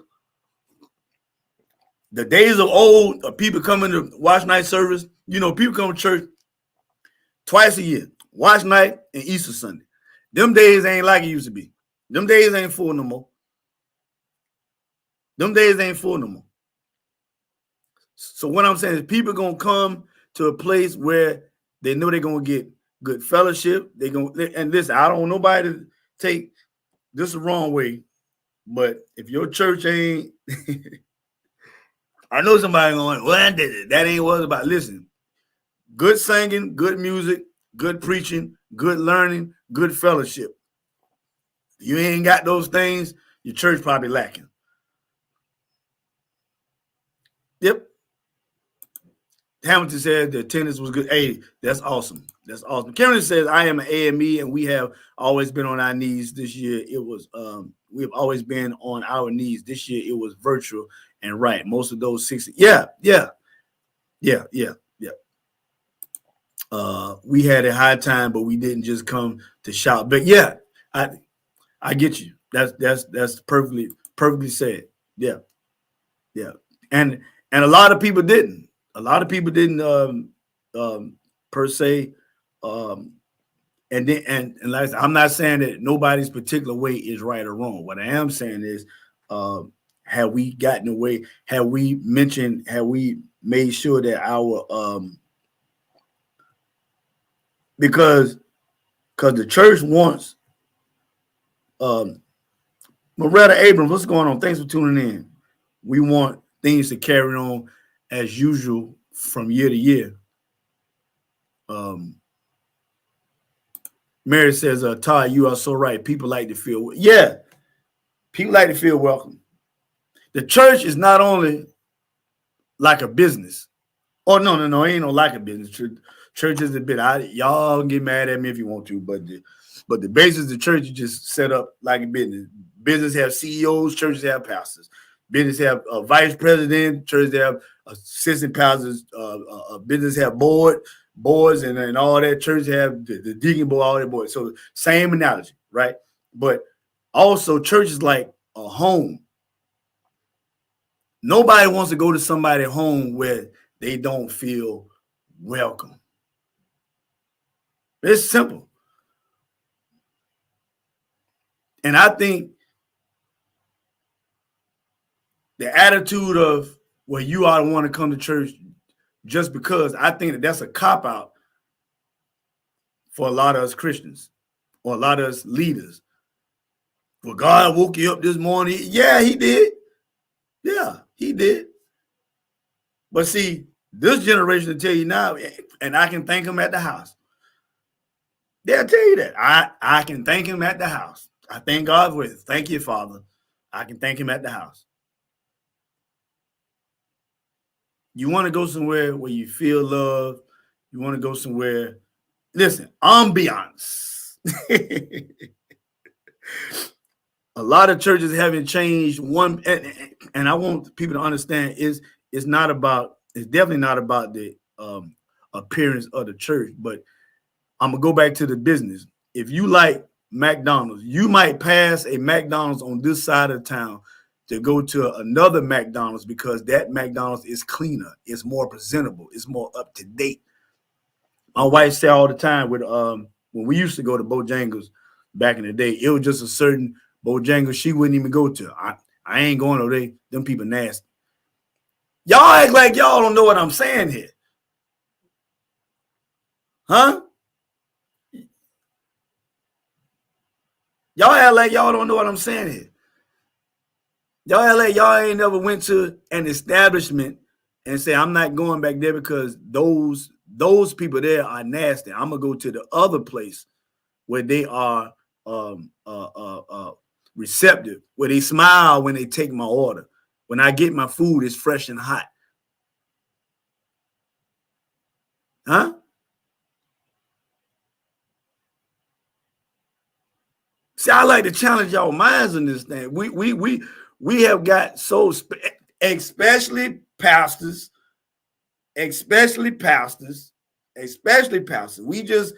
The days of old of people coming to watch night service, people come to church twice a year, watch night and Easter Sunday. Them days ain't like it used to be. Them days ain't full no more. Them days ain't full no more. So what I'm saying is people gonna come to a place where they know they're gonna get good fellowship. And listen, I don't want nobody to take this the wrong way, but if your church ain't I know somebody going, well, that ain't what it's about. Listen, good singing, good music, good preaching, good learning, good fellowship. You ain't got those things, your church probably lacking. Yep. Hamilton said the attendance was good. Hey, that's awesome. That's awesome. Karen says, I am an AME and we have always been on our knees. This year it was we've always been on our knees. This year it was virtual and right. Most of those 60. Yeah. We had a high time, but we didn't just come to shout. But yeah, I get you. That's perfectly said. Yeah. And a lot of people didn't. A lot of people didn't per se. And then and like I said, I'm not saying that nobody's particular way is right or wrong. What I am saying is, have we gotten away? Have we made sure that our because the church wants Moretta Abrams, what's going on? Thanks for tuning in. We want things to carry on as usual from year to year. Mary says, Todd, you are so right. People like to feel, people like to feel welcome. The church is not only like a business. Oh, no, it ain't no like a business. Church is a bit, y'all get mad at me if you want to, but the basis of the church is just set up like a business. Business have CEOs, churches have pastors. Business have a vice president, churches have assistant pastors, business have boards and all that. Church have the deacon board, all that board. So same analogy, right? But also church is like a home. Nobody wants to go to somebody's home where they don't feel welcome. It's simple. And I think the attitude of well, you ought to want to come to church just because. I think that that's a cop-out for a lot of us Christians or a lot of us leaders. Well, God woke you up this morning. Yeah, he did. Yeah, he did. But see, this generation will tell you now, and I can thank him at the house. They'll tell you that. I can thank him at the house. I thank God for it. Thank you, Father. I can thank him at the house. You want to go somewhere where you feel love. You want to go somewhere. Listen, ambiance. A lot of churches haven't changed one, and I want people to understand it's definitely not about the appearance of the church, but I'm gonna go back to the business. If you like McDonald's, you might pass a McDonald's on this side of town to go to another McDonald's because that McDonald's is cleaner, it's more presentable, it's more up to date. My wife said all the time with when we used to go to Bojangles back in the day, it was just a certain Bojangles she wouldn't even go to. I ain't going over there. Them people nasty. Y'all act like y'all don't know what I'm saying here. Huh? Y'all act like y'all don't know what I'm saying here. Y'all act like y'all ain't never went to an establishment and say, I'm not going back there because those people there are nasty. I'm gonna go to the other place where they are receptive, where they smile when they take my order. When I get my food, it's fresh and hot. Huh? See, I like to challenge y'all minds on this thing. We have got so, especially pastors. We just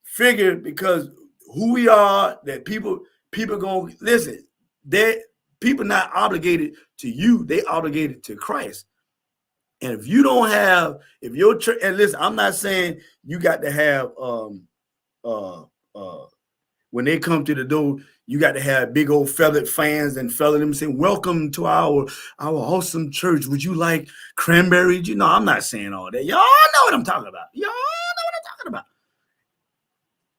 figured because who we are that people gonna listen. That people not obligated to you, they obligated to Christ. And if you don't have, if your church, and listen, I'm not saying you got to have when they come to the door, you got to have big old feathered fans and feather them saying, welcome to our awesome church. Would you like cranberry? You know, I'm not saying all that. Y'all know what I'm talking about.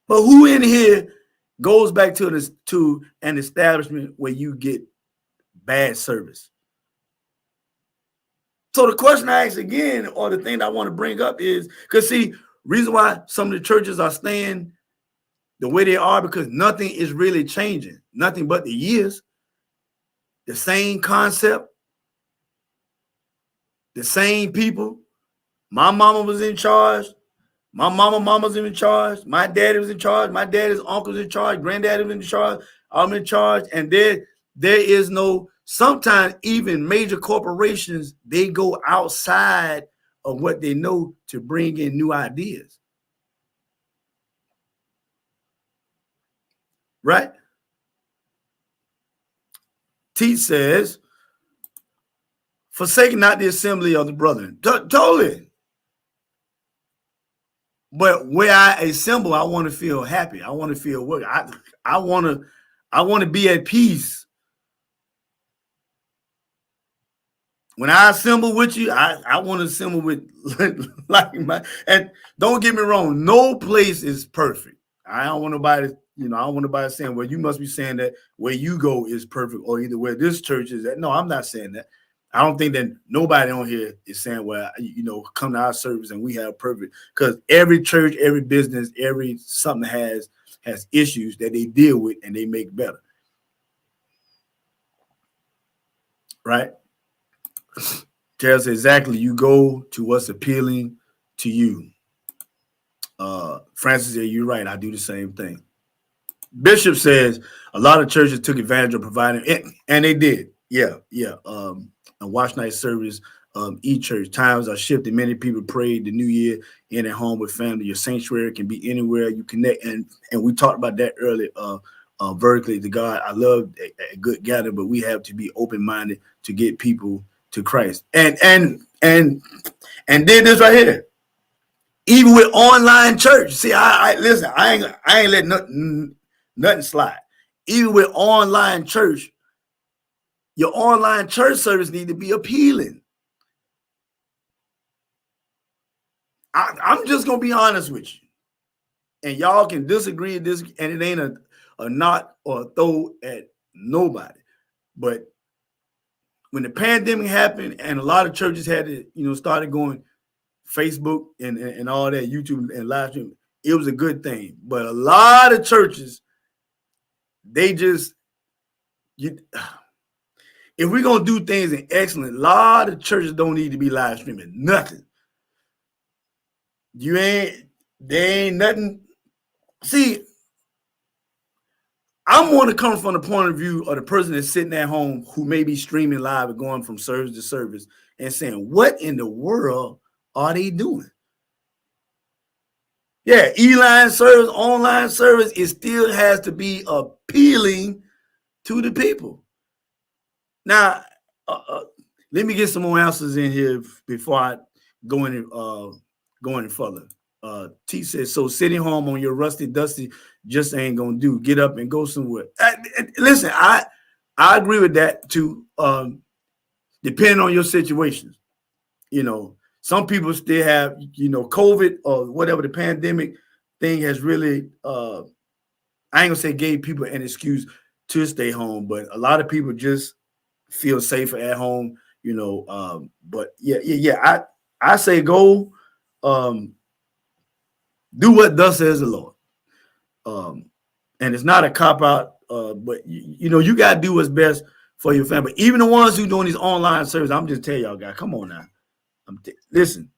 But who in here goes back to an establishment where you get bad service? So the question I ask again, or the thing that I want to bring up is, because see, reason why some of the churches are staying the way they are, because nothing is really changing. Nothing but the years. The same concept. The same people. My mama was in charge. My mama's in charge. My daddy was in charge. My daddy's uncle's in charge. Granddaddy was in charge. I'm in charge. And there is no, sometimes even major corporations, they go outside of what they know to bring in new ideas. Right? T says, forsaking not the assembly of the brethren. Totally. But where I assemble, I want to feel happy. I want to feel work. I want to be at peace. When I assemble with you, I want to assemble with like my, and don't get me wrong, no place is perfect. I don't want nobody, I don't want nobody saying, well, you must be saying that where you go is perfect, or either where this church is at. No, I'm not saying that. I don't think that nobody on here is saying, well, come to our service and we have perfect, because every church, every business, every something has issues that they deal with and they make better. Right? Tells exactly, you go to what's appealing to you. Francis said, you're right. I do the same thing. Bishop says a lot of churches took advantage of providing it, and they did. Yeah. A watch night service, e-church. Times are shifting. Many people prayed the new year in at home with family. Your sanctuary can be anywhere you connect. And we talked about that earlier, vertically to God. I love a good gathering, but we have to be open-minded to get people to Christ. And did this right here. Even with online church. See, I listen, I ain't let nothing slide. Even with online church, your online church service need to be appealing. I'm just gonna be honest with you, and y'all can disagree, and it ain't a knot or a throw at nobody. But when the pandemic happened, and a lot of churches had to, started going Facebook and all that, YouTube and live stream, it was a good thing. But a lot of churches, they just if we're gonna do things in excellence, a lot of churches don't need to be live streaming nothing. There ain't nothing. See, I'm going to come from the point of view of the person that's sitting at home who may be streaming live and going from service to service and saying, what in the world are they doing? Yeah, e-line service, online service, it still has to be appealing to the people. Now, let me get some more answers in here before I go any further. T says, so sitting home on your rusty, dusty just ain't gonna do. Get up and go somewhere. Listen, I agree with that too. Depending on your situations, some people still have, COVID or whatever the pandemic thing has really. I ain't gonna say gave people an excuse to stay home, but a lot of people just feel safer at home. But yeah. I say go. Do what thus says the Lord. And it's not a cop out, but you got to do what's best for your family. Even the ones who doing these online services, I'm just telling y'all, guys, come on now. Listen,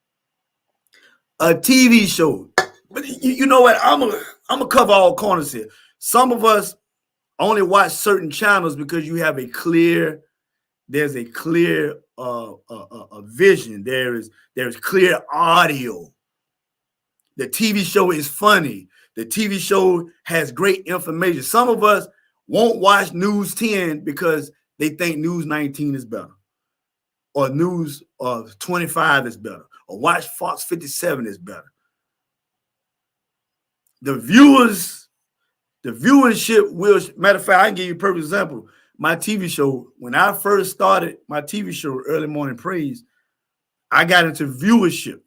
a TV show, but you know what? I'm gonna cover all corners here. Some of us only watch certain channels because you have there's a clear vision. There's clear audio. The TV show is funny. The TV show has great information. Some of us won't watch News 10 because they think News 19 is better, or News 25 is better, or watch Fox 57 is better. The viewership will, matter of fact, I can give you a perfect example. My TV show, when I first started my TV show, Early Morning Praise, I got into viewership.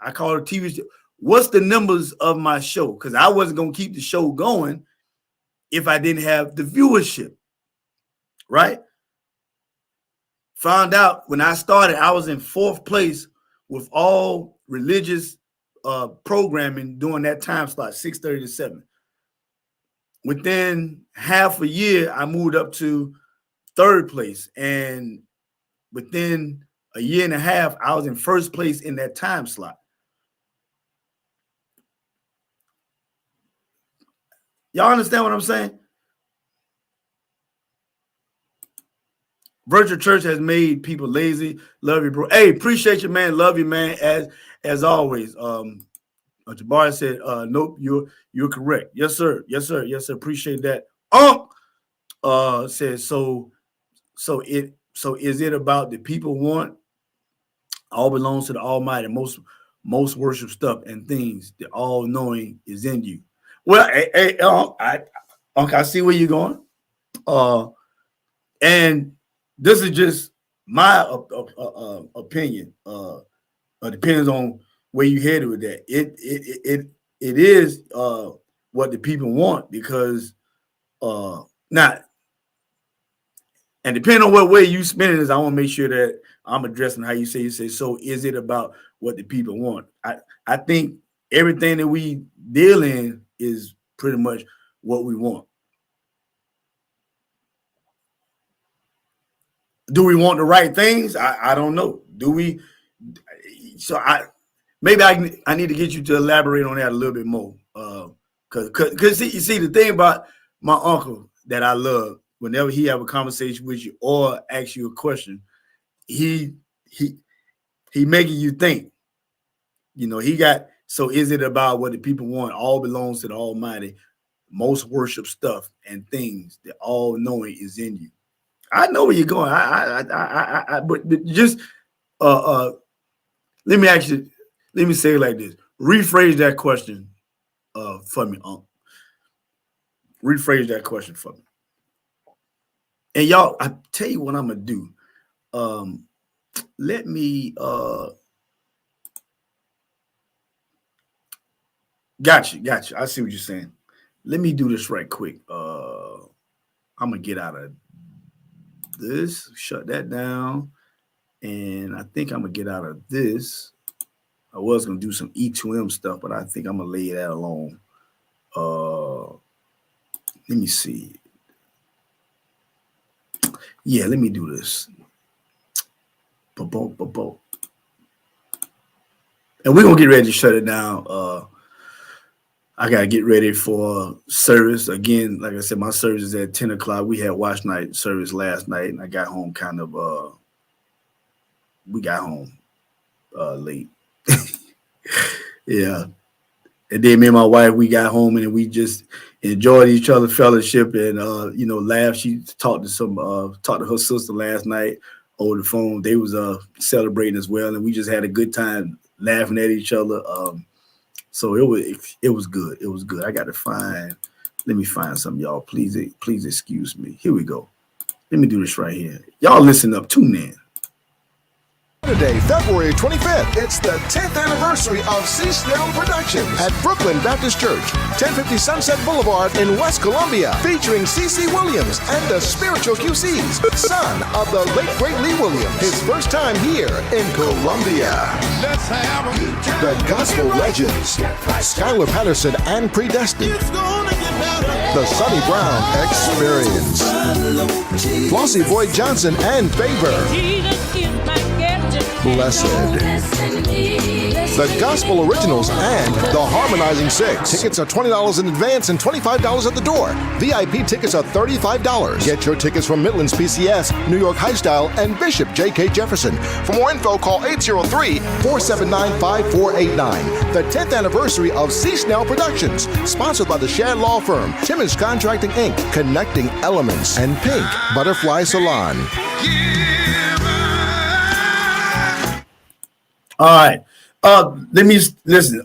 I call it TV show. What's the numbers of my show? Because I wasn't going to keep the show going if I didn't have the viewership, right? Found out when I started, I was in 4th place with all religious programming during that time slot, 6:30 to 7. Within half a year, I moved up to 3rd place. And within a year and a half, I was in 1st place in that time slot. Y'all understand what I'm saying? Virtual church has made people lazy. Love you, bro. Hey, appreciate you, man. Love you, man. As always. Jabari said, nope, you're correct. Yes, sir. Yes, sir. Yes, sir. Appreciate that. Says so is it about the people want? All belongs to the Almighty. Most worship stuff and things, the all knowing is in you. Well, I see where you're going. And this is just my opinion. Depends on where you headed with that. It is what the people want, because not, and depending on what way you spend it is, I want to make sure that I'm addressing how you say. So is it about what the people want? I think everything that we deal in is pretty much what we want. Do we want the right things? I don't know. Do we? So I need to get you to elaborate on that a little bit more. Because you see, the thing about my uncle that I love, whenever he have a conversation with you or asks you a question, he making you think. He got, so is it about what the people want? All belongs to the Almighty. Most worship stuff and things that all knowing is in you. I know where you're going. But just let me say it like this. Rephrase that question for me, rephrase that question for me. And y'all, I tell you what I'm gonna do. Let me Got you. I see what you're saying. Let me do this right quick. I'm gonna get out of this, shut that down, and I think I'm gonna get out of this. I was gonna do some E2M stuff, but I think I'm gonna lay that alone. Let me see. Yeah, let me do this. Ba-bo. And we're gonna get ready to shut it down. I gotta get ready for service again. Like I said, my service is at 10 o'clock. We had watch night service last night, and I got home kind of. We got home late. Yeah, and then me and my wife, we got home and we just enjoyed each other fellowship and laughed. She talked to her sister last night over the phone. They was celebrating as well, and we just had a good time laughing at each other. So it was good. It was good. I got to let me find some, y'all. Please excuse me. Here we go. Let me do this right here. Y'all listen up, tune in. Saturday, February 25th. It's the 10th anniversary of C. Snell Productions at Brooklyn Baptist Church, 1050 Sunset Boulevard in West Columbia, featuring C.C. Williams and the Spiritual QCs, son of the late great Lee Williams. His first time here in Columbia. Let's have The Gospel Legends, Skylar Patterson and Predestined. The Sonny Brown Experience. Flossie Boyd Johnson and Favor. Blessed. The Gospel Originals and The Harmonizing Six. Tickets are $20 in advance and $25 at the door. VIP tickets are $35. Get your tickets from Midlands PCS, New York High Style, and Bishop J.K. Jefferson. For more info, call 803-479-5489. The 10th anniversary of C. Snell Productions. Sponsored by the Shad Law Firm, Timmons Contracting Inc., Connecting Elements, and Pink Butterfly Salon. All right. Let me listen.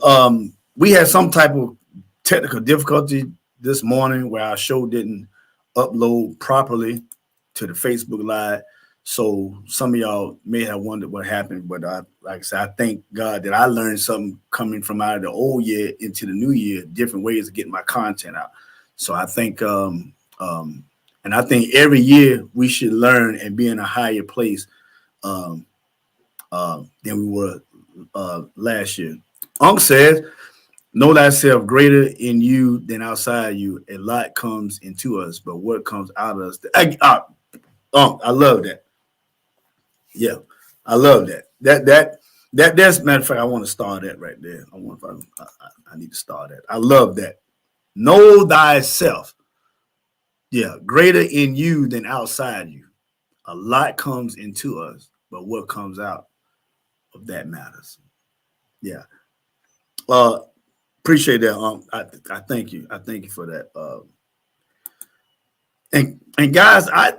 We had some type of technical difficulty this morning where our show didn't upload properly to the Facebook Live. So some of y'all may have wondered what happened, but like I said, I thank God that I learned something coming from out of the old year into the new year, different ways of getting my content out. So I think, and I think every year we should learn and be in a higher place than we were last year. Unc says, know thyself greater in you than outside you. A lot comes into us, but what comes out of us? Unc, I love that. Yeah, I love that. That's matter of fact, I want to start that right there. I need to start that. I love that. Know thyself. Yeah, greater in you than outside you. A lot comes into us, but what comes out of that matters. Yeah. Appreciate that. I thank you. I thank you for that. And guys, I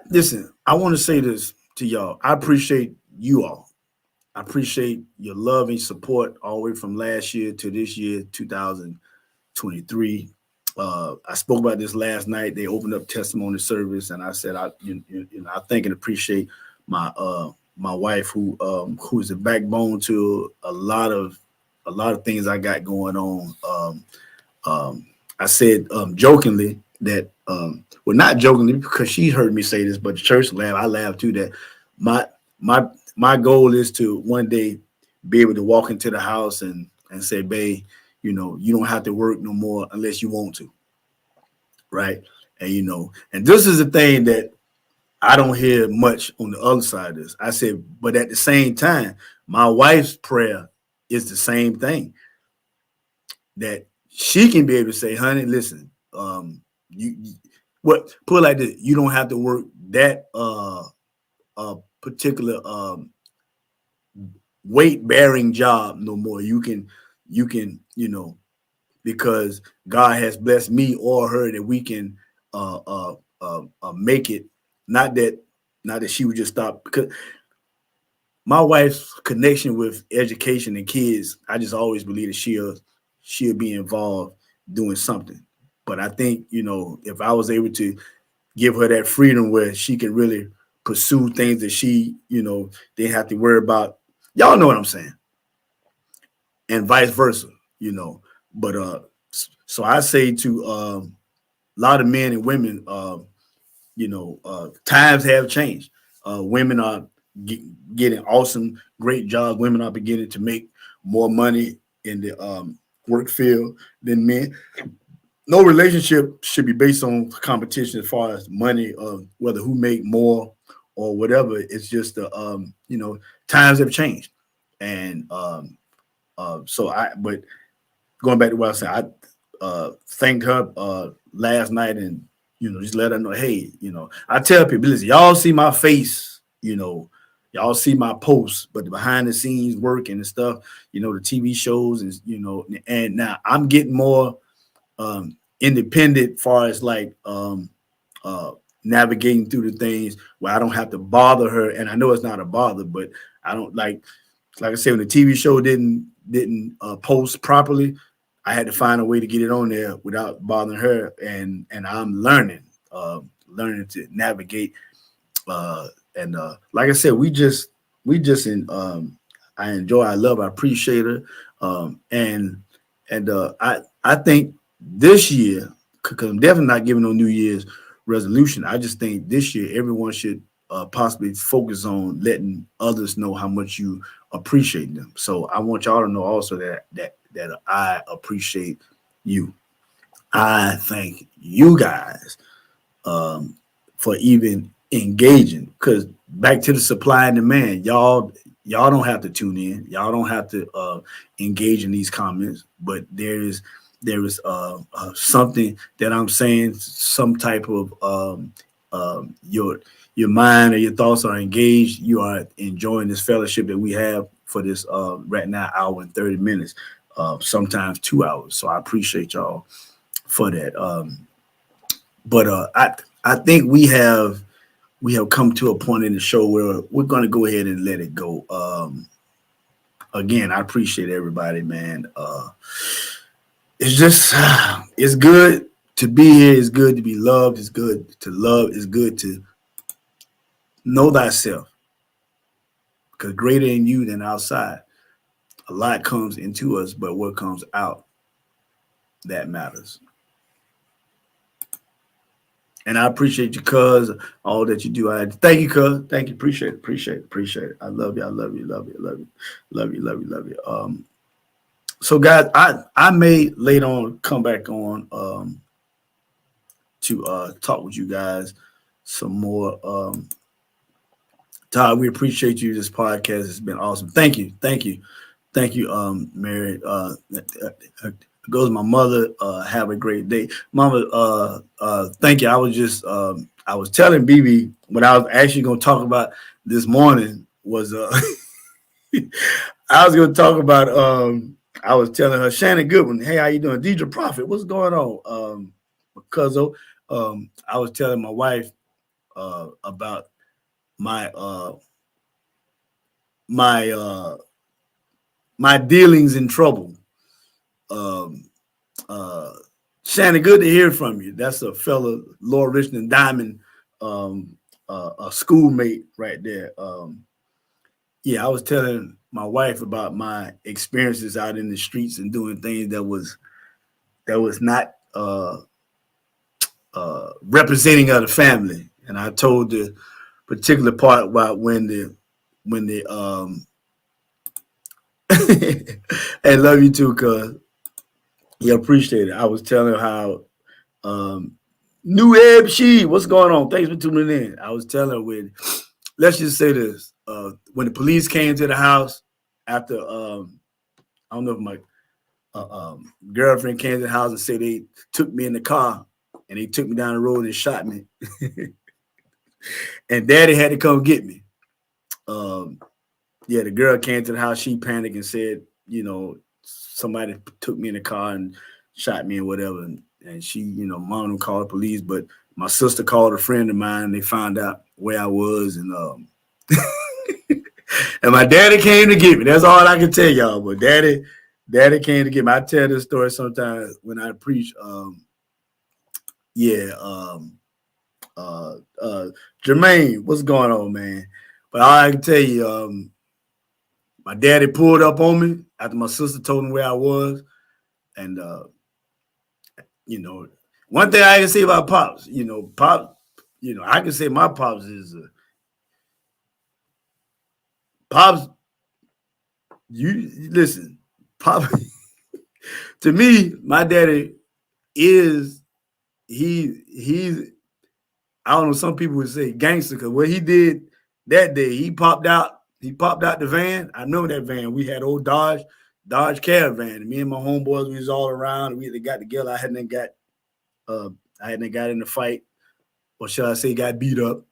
want to say this to y'all. I appreciate you all. I appreciate your love and support all the way from last year to this year, 2023. I spoke about this last night. They opened up testimony service, and I said, I thank and appreciate my wife, who is the backbone to a lot of things I got going on. I said jokingly that, well, not jokingly because she heard me say this, but the church laughed. I laughed too. That my goal is to one day be able to walk into the house and say, babe, you don't have to work no more unless you want to. Right. And, and this is the thing that I don't hear much on the other side of this. I said, but at the same time, my wife's prayer is the same thing. That she can be able to say, honey, listen, put it like this, you don't have to work that particular weight-bearing job no more. You can, because God has blessed me or her that we can make it. Not that she would just stop, because my wife's connection with education and kids, I just always believe that she'll be involved doing something. But I think, if I was able to give her that freedom where she can really pursue things that she, didn't have to worry about, y'all know what I'm saying, and vice versa, but So I say to a lot of men and women, times have changed. Women are getting awesome, great jobs. Women are beginning to make more money in the work field than men. No relationship should be based on competition as far as money or whether who make more or whatever. It's just times have changed, and but going back to what I said, I thanked her last night, and just let her know, hey, I tell people, listen, y'all see my face, y'all see my posts, but the behind the scenes working and stuff, the TV shows, and now I'm getting more independent far as like navigating through the things where I don't have to bother her. And I know it's not a bother, but I don't like I said, when the TV show didn't post properly, I had to find a way to get it on there without bothering her. And I'm learning to navigate. And like I said, we just I enjoy, I love, I appreciate her. I think this year, because I'm definitely not giving no New Year's resolution. I just think this year everyone should possibly focus on letting others know how much you appreciate them. So I want y'all to know also that I appreciate you. I thank you guys for even engaging, because back to the supply and demand, y'all don't have to tune in, y'all don't have to engage in these comments, but there is something that I'm saying, some type of your mind or your thoughts are engaged. You are enjoying this fellowship that we have for this right now, hour and 30 minutes, sometimes 2 hours. So I appreciate y'all for that. But I think we have come to a point in the show where we're going to go ahead and let it go. Again, I appreciate everybody, man. It's just, it's good to be here. It's good to be loved. It's good to love. It's good to know thyself, because greater in you than outside. A lot comes into us, but what comes out, that matters. And I appreciate you, cuz, all that you do. I thank you, cuz. Thank you. Appreciate it. I love you. I love you. Love you. Love you. Love you. Love you. Love you. So guys, I may later on come back on to talk with you guys some more. Todd, we appreciate you. This podcast has been awesome. Thank you, Mary. Goes my mother. Have a great day, Mama. Thank you. I was telling BB what I was actually going to talk about this morning was I was going to talk about I was telling her, Shannon Goodwin, hey, how you doing? Deidre Prophet, what's going on? Because I was telling my wife about my dealings in trouble. Shannon, good to hear from you. That's a fellow Lord Richmond Diamond, a schoolmate right there. Yeah, I was telling my wife about my experiences out in the streets and doing things that was not representing of the family. And I told the particular part about when the I love you too, cuz. Yeah, appreciate it. I was telling her how New Eb She, what's going on? Thanks for tuning in. I was telling her let's just say this. When the police came to the house after I don't know if my girlfriend came to the house and said they took me in the car and they took me down the road and shot me. And Daddy had to come get me. Yeah, the girl came to the house, she panicked and said, somebody took me in the car and shot me and whatever. And she, mom called the police, but my sister called a friend of mine and they found out where I was, and and my daddy came to get me. That's all I can tell y'all. But daddy came to get me. I tell this story sometimes when I preach. Jermaine, what's going on, man? But all I can tell you, my daddy pulled up on me after my sister told him where I was, and you know, one thing I can say about Pops, Pop, I can say my Pops is Pops. You listen, Pop. To me, my daddy is he's I don't know. Some people would say gangster because what he did that day, he popped out. He popped out the van. I remember that van. We had old Dodge Caravan. And me and my homeboys, we was all around. We got together. I hadn't got in the fight, or shall I say, got beat up,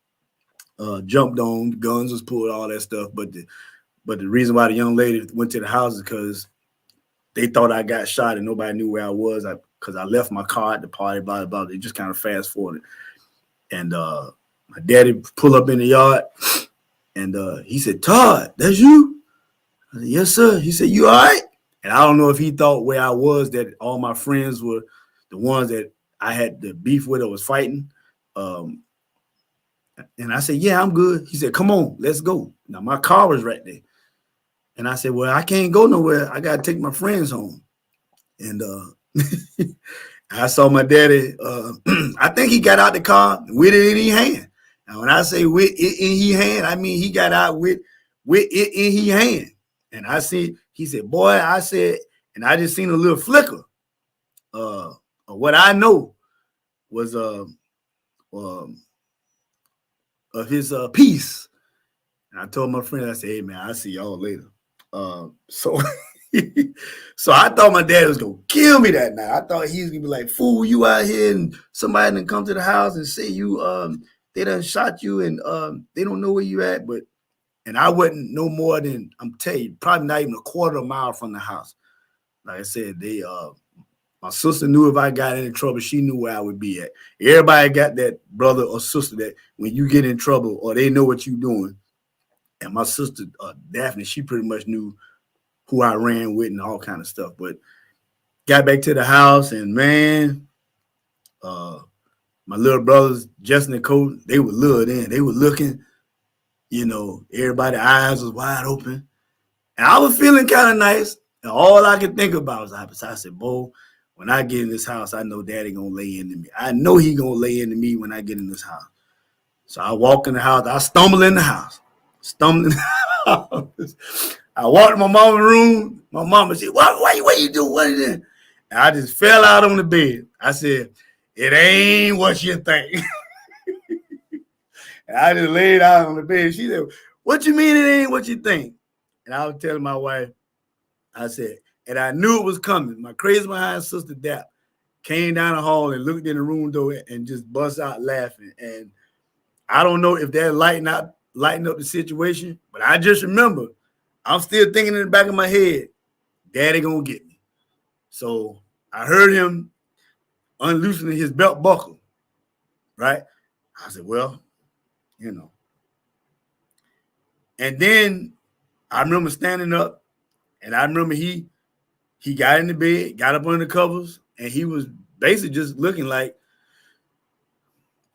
jumped on, guns was pulled, all that stuff. But the reason why the young lady went to the house is because they thought I got shot and nobody knew where I was. Because I left my car at the party, blah, blah, blah. They just kind of fast forwarded. And my daddy pulled up in the yard and he said, "Todd, that's you?" I said, "Yes, sir." He said, "You all right?" And I don't know if he thought where I was that all my friends were the ones that I had the beef with or was fighting. And I said, "Yeah, I'm good." He said, "Come on, let's go." Now my car was right there. And I said, "Well, I can't go nowhere. I got to take my friends home." And I saw my daddy. I think he got out the car with it in his hand. And when I say with it in his hand, I mean he got out with it in his hand. And I see, he said, "Boy," I said, and I just seen a little flicker. Of what I know was of his piece. And I told my friend, I said, "Hey man, I'll see y'all later." So so I thought my dad was gonna kill me that night. I thought he was gonna be like, "Fool, you out here and somebody done come to the house and say you they done shot you and they don't know where you at." And I wasn't no more than, I'm telling you, probably not even a quarter of a mile from the house. Like I said, my sister knew if I got into trouble, she knew where I would be at. Everybody got that brother or sister that when you get in trouble or they know what you're doing. And my sister, Daphne, she pretty much knew who I ran with and all kind of stuff. But got back to the house and man, my little brothers, Justin and Cole, they were lured in. They were looking, everybody's eyes was wide open. And I was feeling kind of nice. And all I could think about was I said, "Bo, when I get in this house, I know Daddy gonna lay into me. I know he gonna lay into me when I get in this house." So I walk in the house. I stumble in the house. I walked in my mama's room. My mama said, what you doing? What is it? And I just fell out on the bed. I said, "It ain't what you think." And I just laid out on the bed. She said, "What you mean it ain't what you think?" And I was telling my wife, I said, and I knew it was coming. My crazy behind sister Dap came down the hall and looked in the room door and just bust out laughing. And I don't know if that lighten up the situation, but I just remember I'm still thinking in the back of my head, Daddy gonna get me. So I heard him unloosening his belt buckle, right? I said, well, And then I remember standing up, and I remember he got in the bed, got up under the covers, and he was basically just looking like,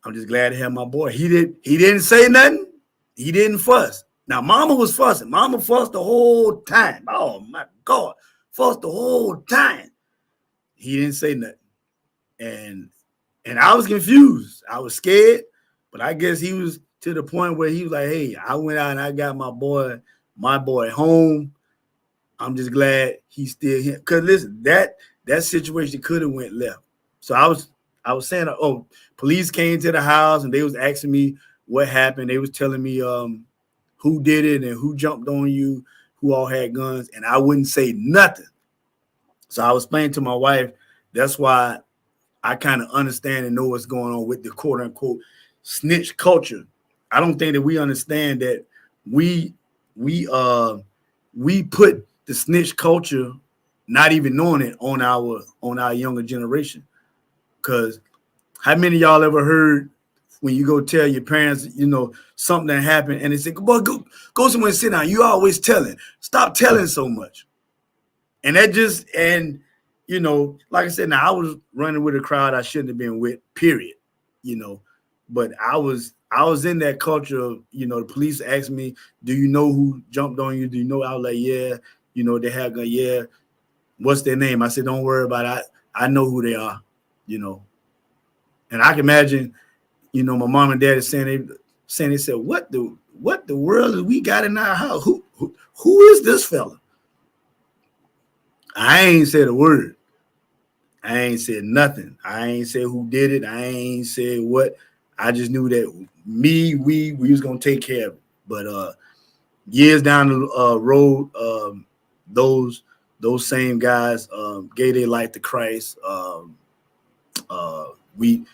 "I'm just glad to have my boy." He didn't say nothing. He didn't fuss. Now, Mama was fussing. Mama fussed the whole time. Oh my God, fussed the whole time. He didn't say nothing, and I was confused. I was scared, but I guess he was to the point where he was like, "Hey, I went out and I got my boy home. I'm just glad he's still here." Because listen, that situation could have went left. So I was saying, oh, police came to the house and they was asking me what happened. They was telling me who did it and who jumped on you, who all had guns, and I wouldn't say nothing. So I was explaining to my wife, that's why I kind of understand and know what's going on with the quote unquote snitch culture. I don't think that we understand that we put the snitch culture, not even knowing it, on our younger generation. Because how many of y'all ever heard when you go tell your parents, something that happened, and they say, "Boy, go somewhere and sit down. You always telling. Stop telling so much." And that just, and like I said, now I was running with a crowd I shouldn't have been with, period. But I was in that culture of, the police asked me, "Do you know who jumped on you? Do you know?" I was like, "Yeah." They had gun, "Yeah." "What's their name?" I said, "Don't worry about it. I know who they are." you know. And I can imagine, you know, my mom and dad is saying they said, what the world is we got in our house? Who is this fella? I ain't said a word. I ain't said nothing. I ain't said who did it. I ain't said what. I just knew that we was gonna take care of it. But years down the road, those same guys gave their life to Christ. We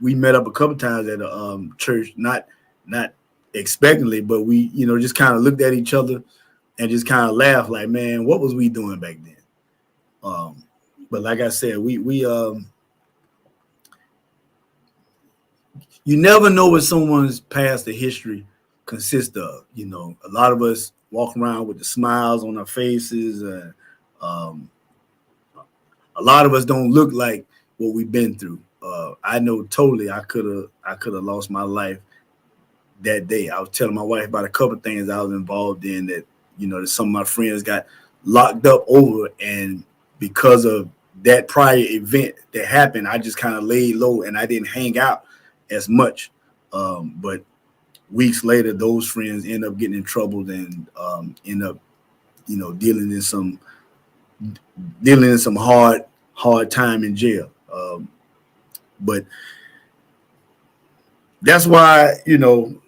met up a couple times at a church, not expectantly, but we, you know, just kind of looked at each other and just kind of laughed like, man, what was we doing back then? But like I said, we you never know what someone's past or history consists of. You know, a lot of us walk around with the smiles on our faces, and a lot of us don't look like what we've been through. I know totally I could have lost my life that day. I was telling my wife about a couple of things I was involved in that, you know, that some of my friends got locked up over, and because of that prior event that happened, I just kind of laid low and I didn't hang out as much. But weeks later, those friends end up getting in trouble and end up, you know, dealing in some hard time in jail. But that's why, you know,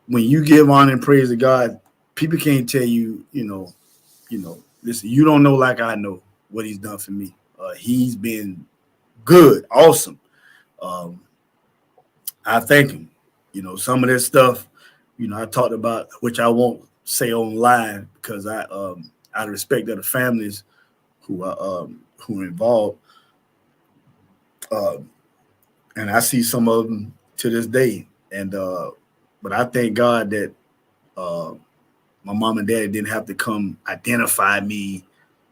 when you give honor and praise to God, people can't tell you, you know, listen, you don't know like I know what he's done for me. He's been good, awesome. I thank him. You know, some of this stuff, you know, I talked about, which I won't say online because I out of respect of the families who are involved. And I see some of them to this day. And but I thank God that my mom and dad didn't have to come identify me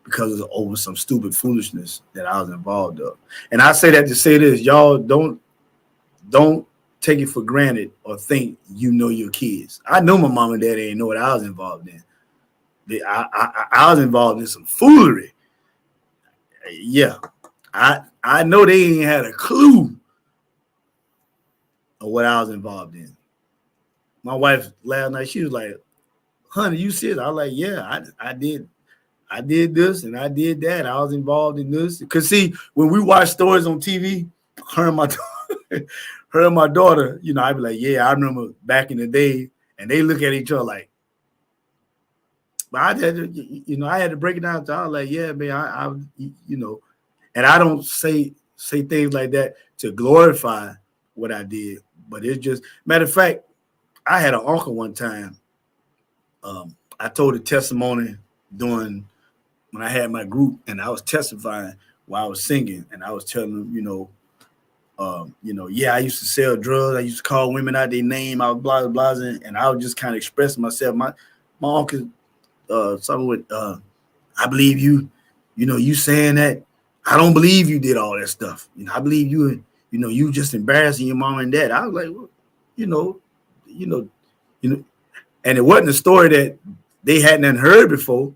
because of over some stupid foolishness that I was involved of. And I say that to say this, y'all don't take it for granted or think you know your kids. I know my mom and dad didn't know what I was involved in. I was involved in some foolery. Yeah, I know they ain't had a clue of what I was involved in. My wife last night, she was like, honey, you serious? I was like, yeah, I did. I did this and I did that. I was involved in this. Because see, when we watch stories on TV, her and my daughter, you know, I'd be like, yeah, I remember back in the day. And they look at each other like, but I had to, you know, I had to break it down to her like, yeah, man, I you know, and I don't say things like that to glorify what I did. But it's just, matter of fact, I had an uncle one time. I told a testimony during when I had my group, and I was testifying while I was singing, and I was telling them, yeah, I used to sell drugs. I used to call women out their name. I was blah blah blah, and I was just kind of expressing myself. My uncle, something with, I believe you. You know, you saying that. I don't believe you did all that stuff. You know, I believe you. You know, you just embarrassing your mom and dad. I was like, well, you know, and it wasn't a story that they hadn't heard before.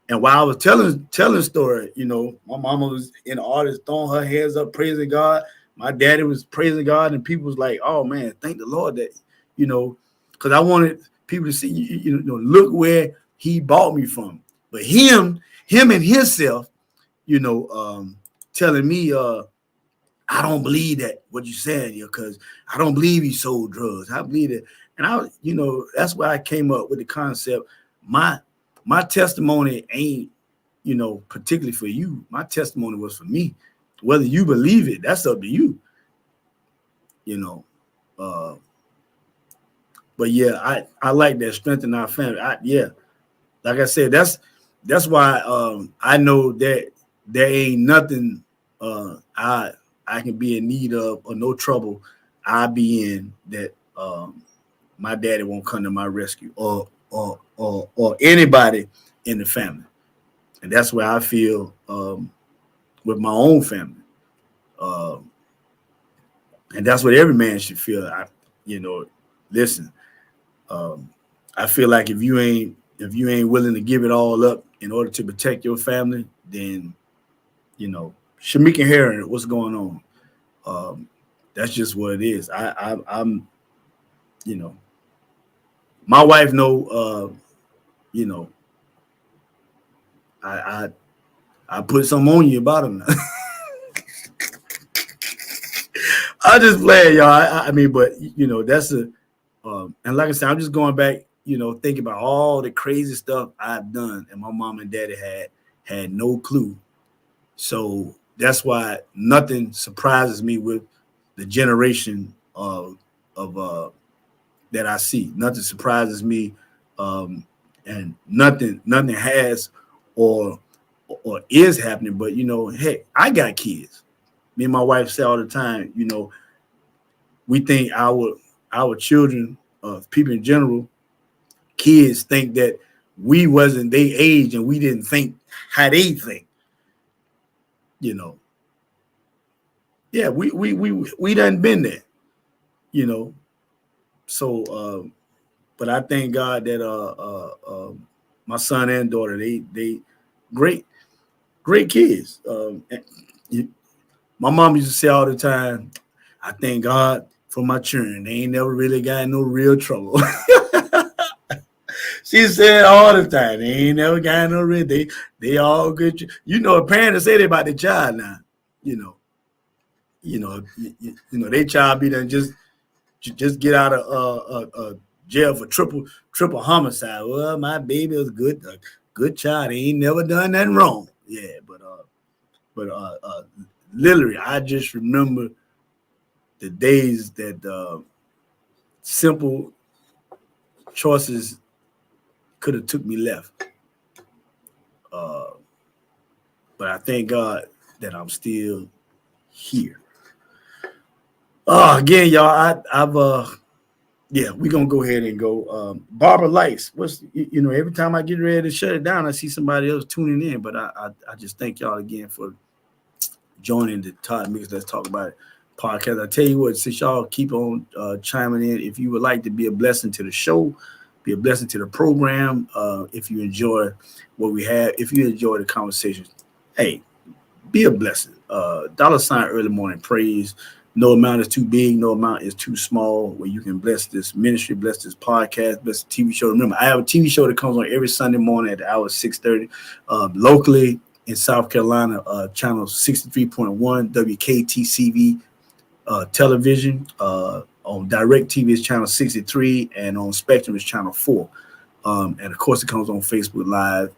And while I was telling the story, you know, my mama was in the audience throwing her hands up, praising God. My daddy was praising God, and people was like, oh man, thank the Lord that, you know, because I wanted people to see, you know, look where he bought me from. But him and himself, you know, telling me, I don't believe that what you said here, because I don't believe he sold drugs. I believe it. And I, you know, that's why I came up with the concept. My testimony ain't, you know, particularly for you. My testimony was for me. Whether you believe it, that's up to you. You know. But yeah, I like that strength in our family. Yeah, like I said, that's why I know that there ain't nothing I can be in need of or no trouble I be in that my daddy won't come to my rescue or anybody in the family. And that's where I feel with my own family. And that's what every man should feel. You know, listen, I feel like if you ain't willing to give it all up in order to protect your family, then, you know, Shamika Heron, what's going on? That's just what it is. I'm, you know, my wife know, you know, I put some on you about him. I just playing, y'all. I mean, but you know, that's a, and like I said, I'm just going back, you know, thinking about all the crazy stuff I've done, and my mom and daddy had no clue. So that's why nothing surprises me with the generation of that I see. Nothing surprises me, and nothing has or is happening. But you know, hey, I got kids. Me and my wife say all the time, you know, we think our children, people in general, kids think that we wasn't their age and we didn't think how they think. You know, yeah, we done been there. You know, so but I thank God that my son and daughter they great kids. My mom used to say all the time, I thank God for my children. They ain't never really got no real trouble. She said all the time, they ain't never got no real. They all good. You know, a parent say that about their child now. You know, their child be done just get out of jail for triple homicide. Well, my baby was a good child. He ain't never done nothing wrong. Yeah, but literally, I just remember the days that simple choices could have took me left. But I thank God that I'm still here. Again, y'all, I've yeah, we're gonna go ahead and go. Barbara Lights. You know, every time I get ready to shut it down, I see somebody else tuning in. But I just thank y'all again for joining the Todd Mix Let's Talk About It podcast. I tell you what, since y'all keep on chiming in, if you would like to be a blessing to the show, be a blessing to the program, if you enjoy what we have, if you enjoy the conversation, hey, be a blessing. $ Early Morning Praise. No amount is too big, no amount is too small, where you can bless this ministry, bless this podcast, bless the TV show. Remember, I have a TV show that comes on every Sunday morning at the hour 6:30. Locally in South Carolina, channel 63.1 WKTCV television. On Direct TV is channel 63, and on Spectrum is channel 4. And of course, it comes on Facebook Live.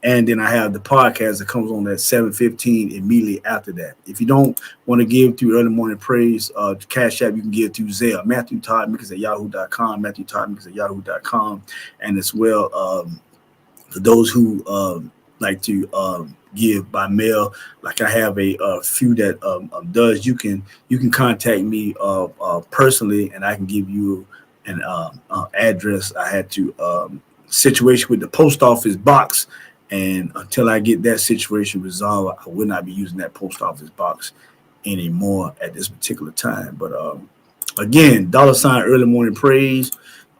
And then I have the podcast that comes on at 7:15 immediately after that. If you don't want to give through Early Morning Praise, Cash App, you can give through Zelle. Matthew Todd Mickens at yahoo.com, Matthew Todd Mickens at yahoo.com. And as well, for those who like to give by mail, like I have a few that does, you can contact me personally, and I can give you an address. I had to situation with the post office box, and until I get that situation resolved, I will not be using that post office box anymore at this particular time. But again, $ Early Morning Praise,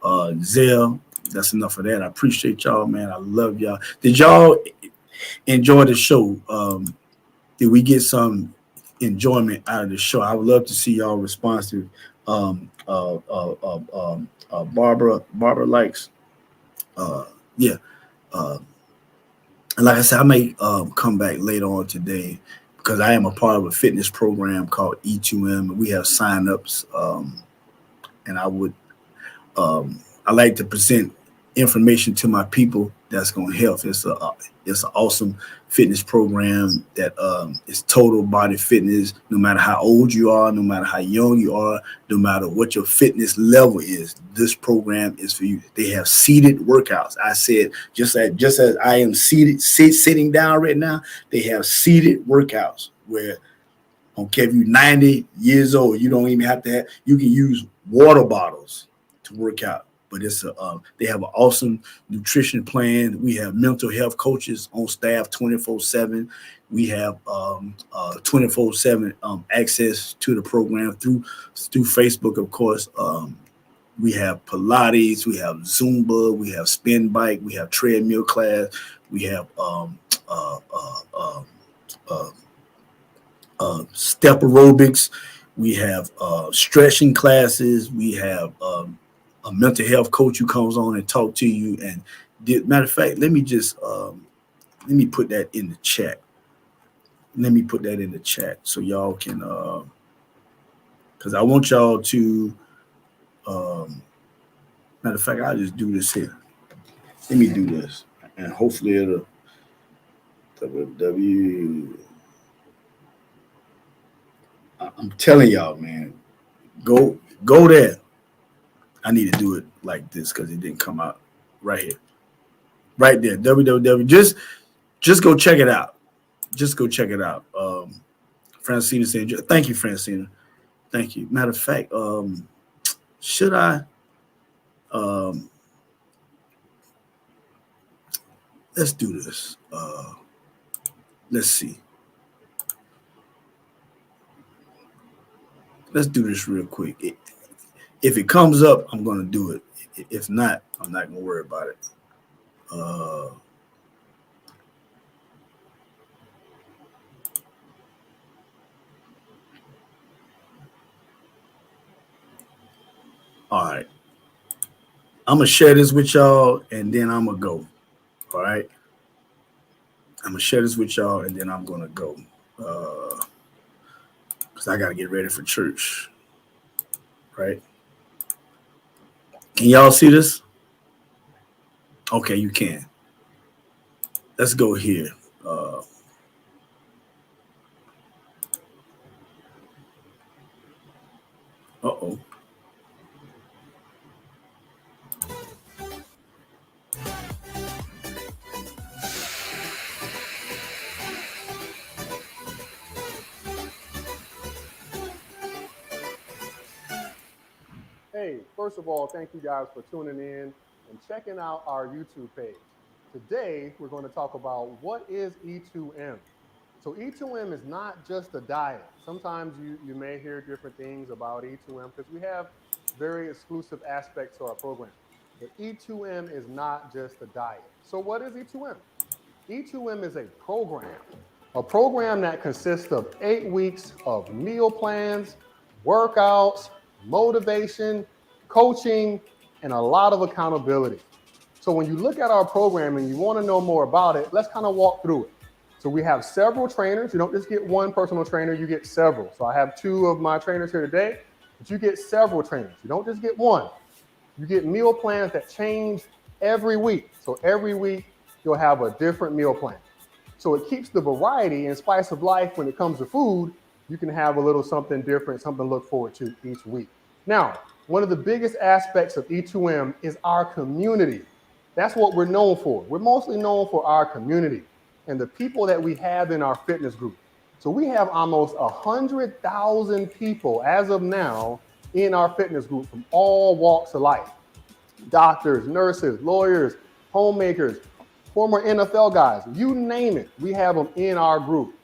Zelle. That's enough of that. I appreciate y'all, man. I love y'all. Did y'all enjoy the show? Did we get some enjoyment out of the show? I would love to see y'all responsive. Barbara likes. Yeah. And like I said, I may come back later on today because I am a part of a fitness program called E2M. We have signups, and I like to present information to my people that's going to help. It's an awesome fitness program that is total body fitness. No matter how old you are, no matter how young you are, no matter what your fitness level is, this program is for you. They have seated workouts. I said just as I am sitting down right now, they have seated workouts where, okay, if you're 90 years old, you don't even have to have. You can use water bottles to work out. But they have an awesome nutrition plan. We have mental health coaches on staff 24/7. We have 24/7 access to the program through Facebook, of course. We have Pilates, we have Zumba, we have spin bike, we have treadmill class, we have step aerobics. We have stretching classes. We have a mental health coach who comes on and talk to you. And matter of fact, let me put that in the chat. Let me put that in the chat so y'all can, because I want y'all to. Matter of fact, I'll just do this here. Let me do this, and hopefully it'll. I'm telling y'all, man, go there. I need to do it like this because it didn't come out right here, right there. www. Just go check it out. Just go check it out. Francina saying, thank you, Francina. Thank you. Matter of fact, should I? Let's do this. Let's see. Let's do this real quick. If it comes up, I'm going to do it. If not, I'm not going to worry about it. All right. I'm going to share this with y'all, and then I'm going to go. All right. I'm going to share this with y'all, and then I'm going to go. Because I got to get ready for church. Right. Can y'all see this? Okay, you can. Let's go here. Uh-oh. Hey, first of all, thank you guys for tuning in and checking out our YouTube page. Today, we're going to talk about what is E2M. So E2M is not just a diet. Sometimes you may hear different things about E2M because we have very exclusive aspects to our program. But E2M is not just a diet. So what is E2M? E2M is a program that consists of 8 weeks of meal plans, workouts, motivation, coaching, and a lot of accountability. So when you look at our program and you want to know more about it, let's kind of walk through it. So we have several trainers. You don't just get one personal trainer, you get several. So I have 2 of my trainers here today, but you get several trainers. You don't just get one. You get meal plans that change every week. So every week you'll have a different meal plan. So it keeps the variety and spice of life when it comes to food. You can have a little something different, something to look forward to each week. Now, one of the biggest aspects of E2M is our community. That's what we're known for. We're mostly known for our community and the people that we have in our fitness group. So we have almost 100,000 people as of now in our fitness group from all walks of life. Doctors, nurses, lawyers, homemakers, former NFL guys, you name it, we have them in our group.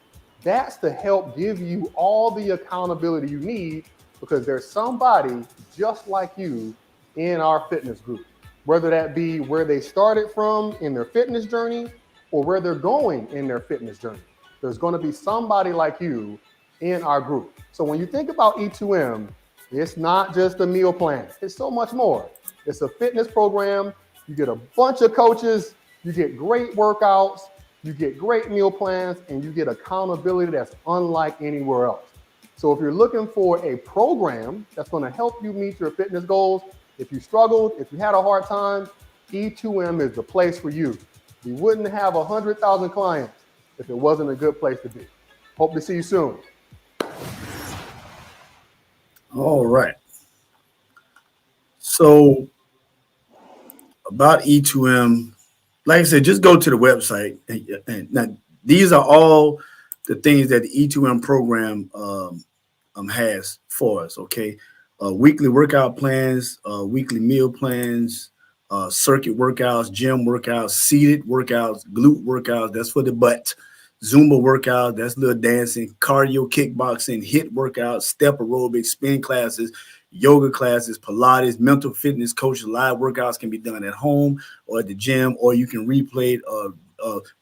That's to help give you all the accountability you need because there's somebody just like you in our fitness group, whether that be where they started from in their fitness journey or where they're going in their fitness journey. There's going to be somebody like you in our group. So when you think about E2M, it's not just a meal plan. It's so much more. It's a fitness program. You get a bunch of coaches. You get great workouts. You get great meal plans, and you get accountability that's unlike anywhere else. So if you're looking for a program that's going to help you meet your fitness goals, if you struggled, if you had a hard time, E2M is the place for you. We wouldn't have 100,000 clients if it wasn't a good place to be. Hope to see you soon. All right. So about E2M, like I said, just go to the website. And now, these are all the things that the E2M program has for us, okay? Weekly workout plans, weekly meal plans, circuit workouts, gym workouts, seated workouts, glute workouts, that's for the butt, Zumba workouts, that's little dancing, cardio, kickboxing, HIIT workouts, step aerobics, spin classes, yoga classes, Pilates, mental fitness coaches. Live workouts can be done at home or at the gym, or you can replay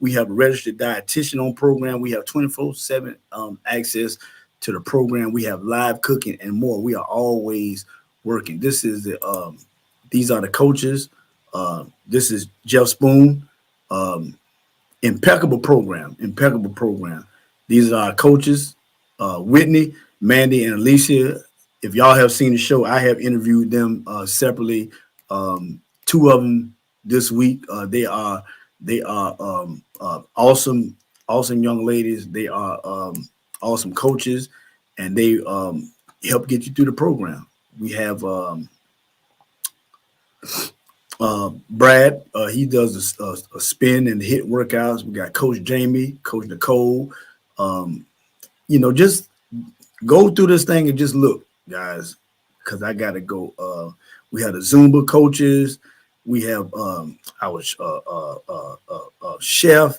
we have a registered dietitian on program. We have 24/7 access to the program. We have live cooking and more. We are always working. This is the these are the coaches. This is Jeff Spoon. Impeccable program. Impeccable program. These are our coaches, Whitney, Mandy, and Alicia. If y'all have seen the show, I have interviewed them separately. Two of them this week. They are awesome young ladies. They are awesome coaches, and they help get you through the program. We have Brad. He does a spin and hit workouts. We got Coach Jamie, Coach Nicole. Just go through this thing and just look, guys, because I got to go. We have the Zumba coaches. We have our chef.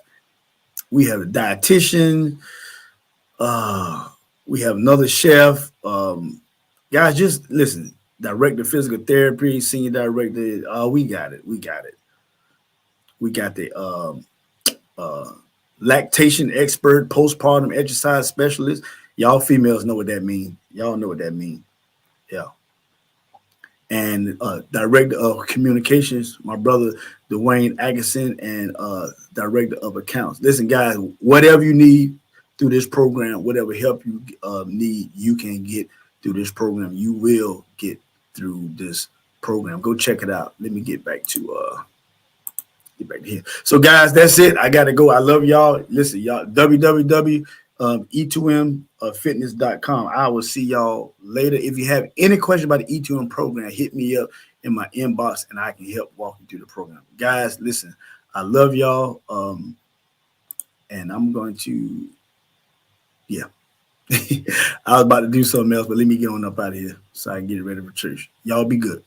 We have a dietitian. We have another chef. Guys, just listen. Director of physical therapy, senior director. We got it. We got the lactation expert, postpartum exercise specialist. Y'all females know what that means. Y'all know what that means. Yeah. And director of communications, my brother Dwayne Atkinson, and director of accounts. Listen, guys, whatever you need through this program, whatever help you need, you can get through this program. You will get through this program. Go check it out. Let me get back to here. So, guys, that's it. I gotta go. I love y'all. Listen, y'all. www.e2mfitness.com. I will see y'all later. If you have any question about the E2M program, hit me up in my inbox and I can help walk you through the program. Guys, listen, I love y'all. And I'm going to, I was about to do something else, but let me get on up out of here so I can get it ready for church. Y'all be good.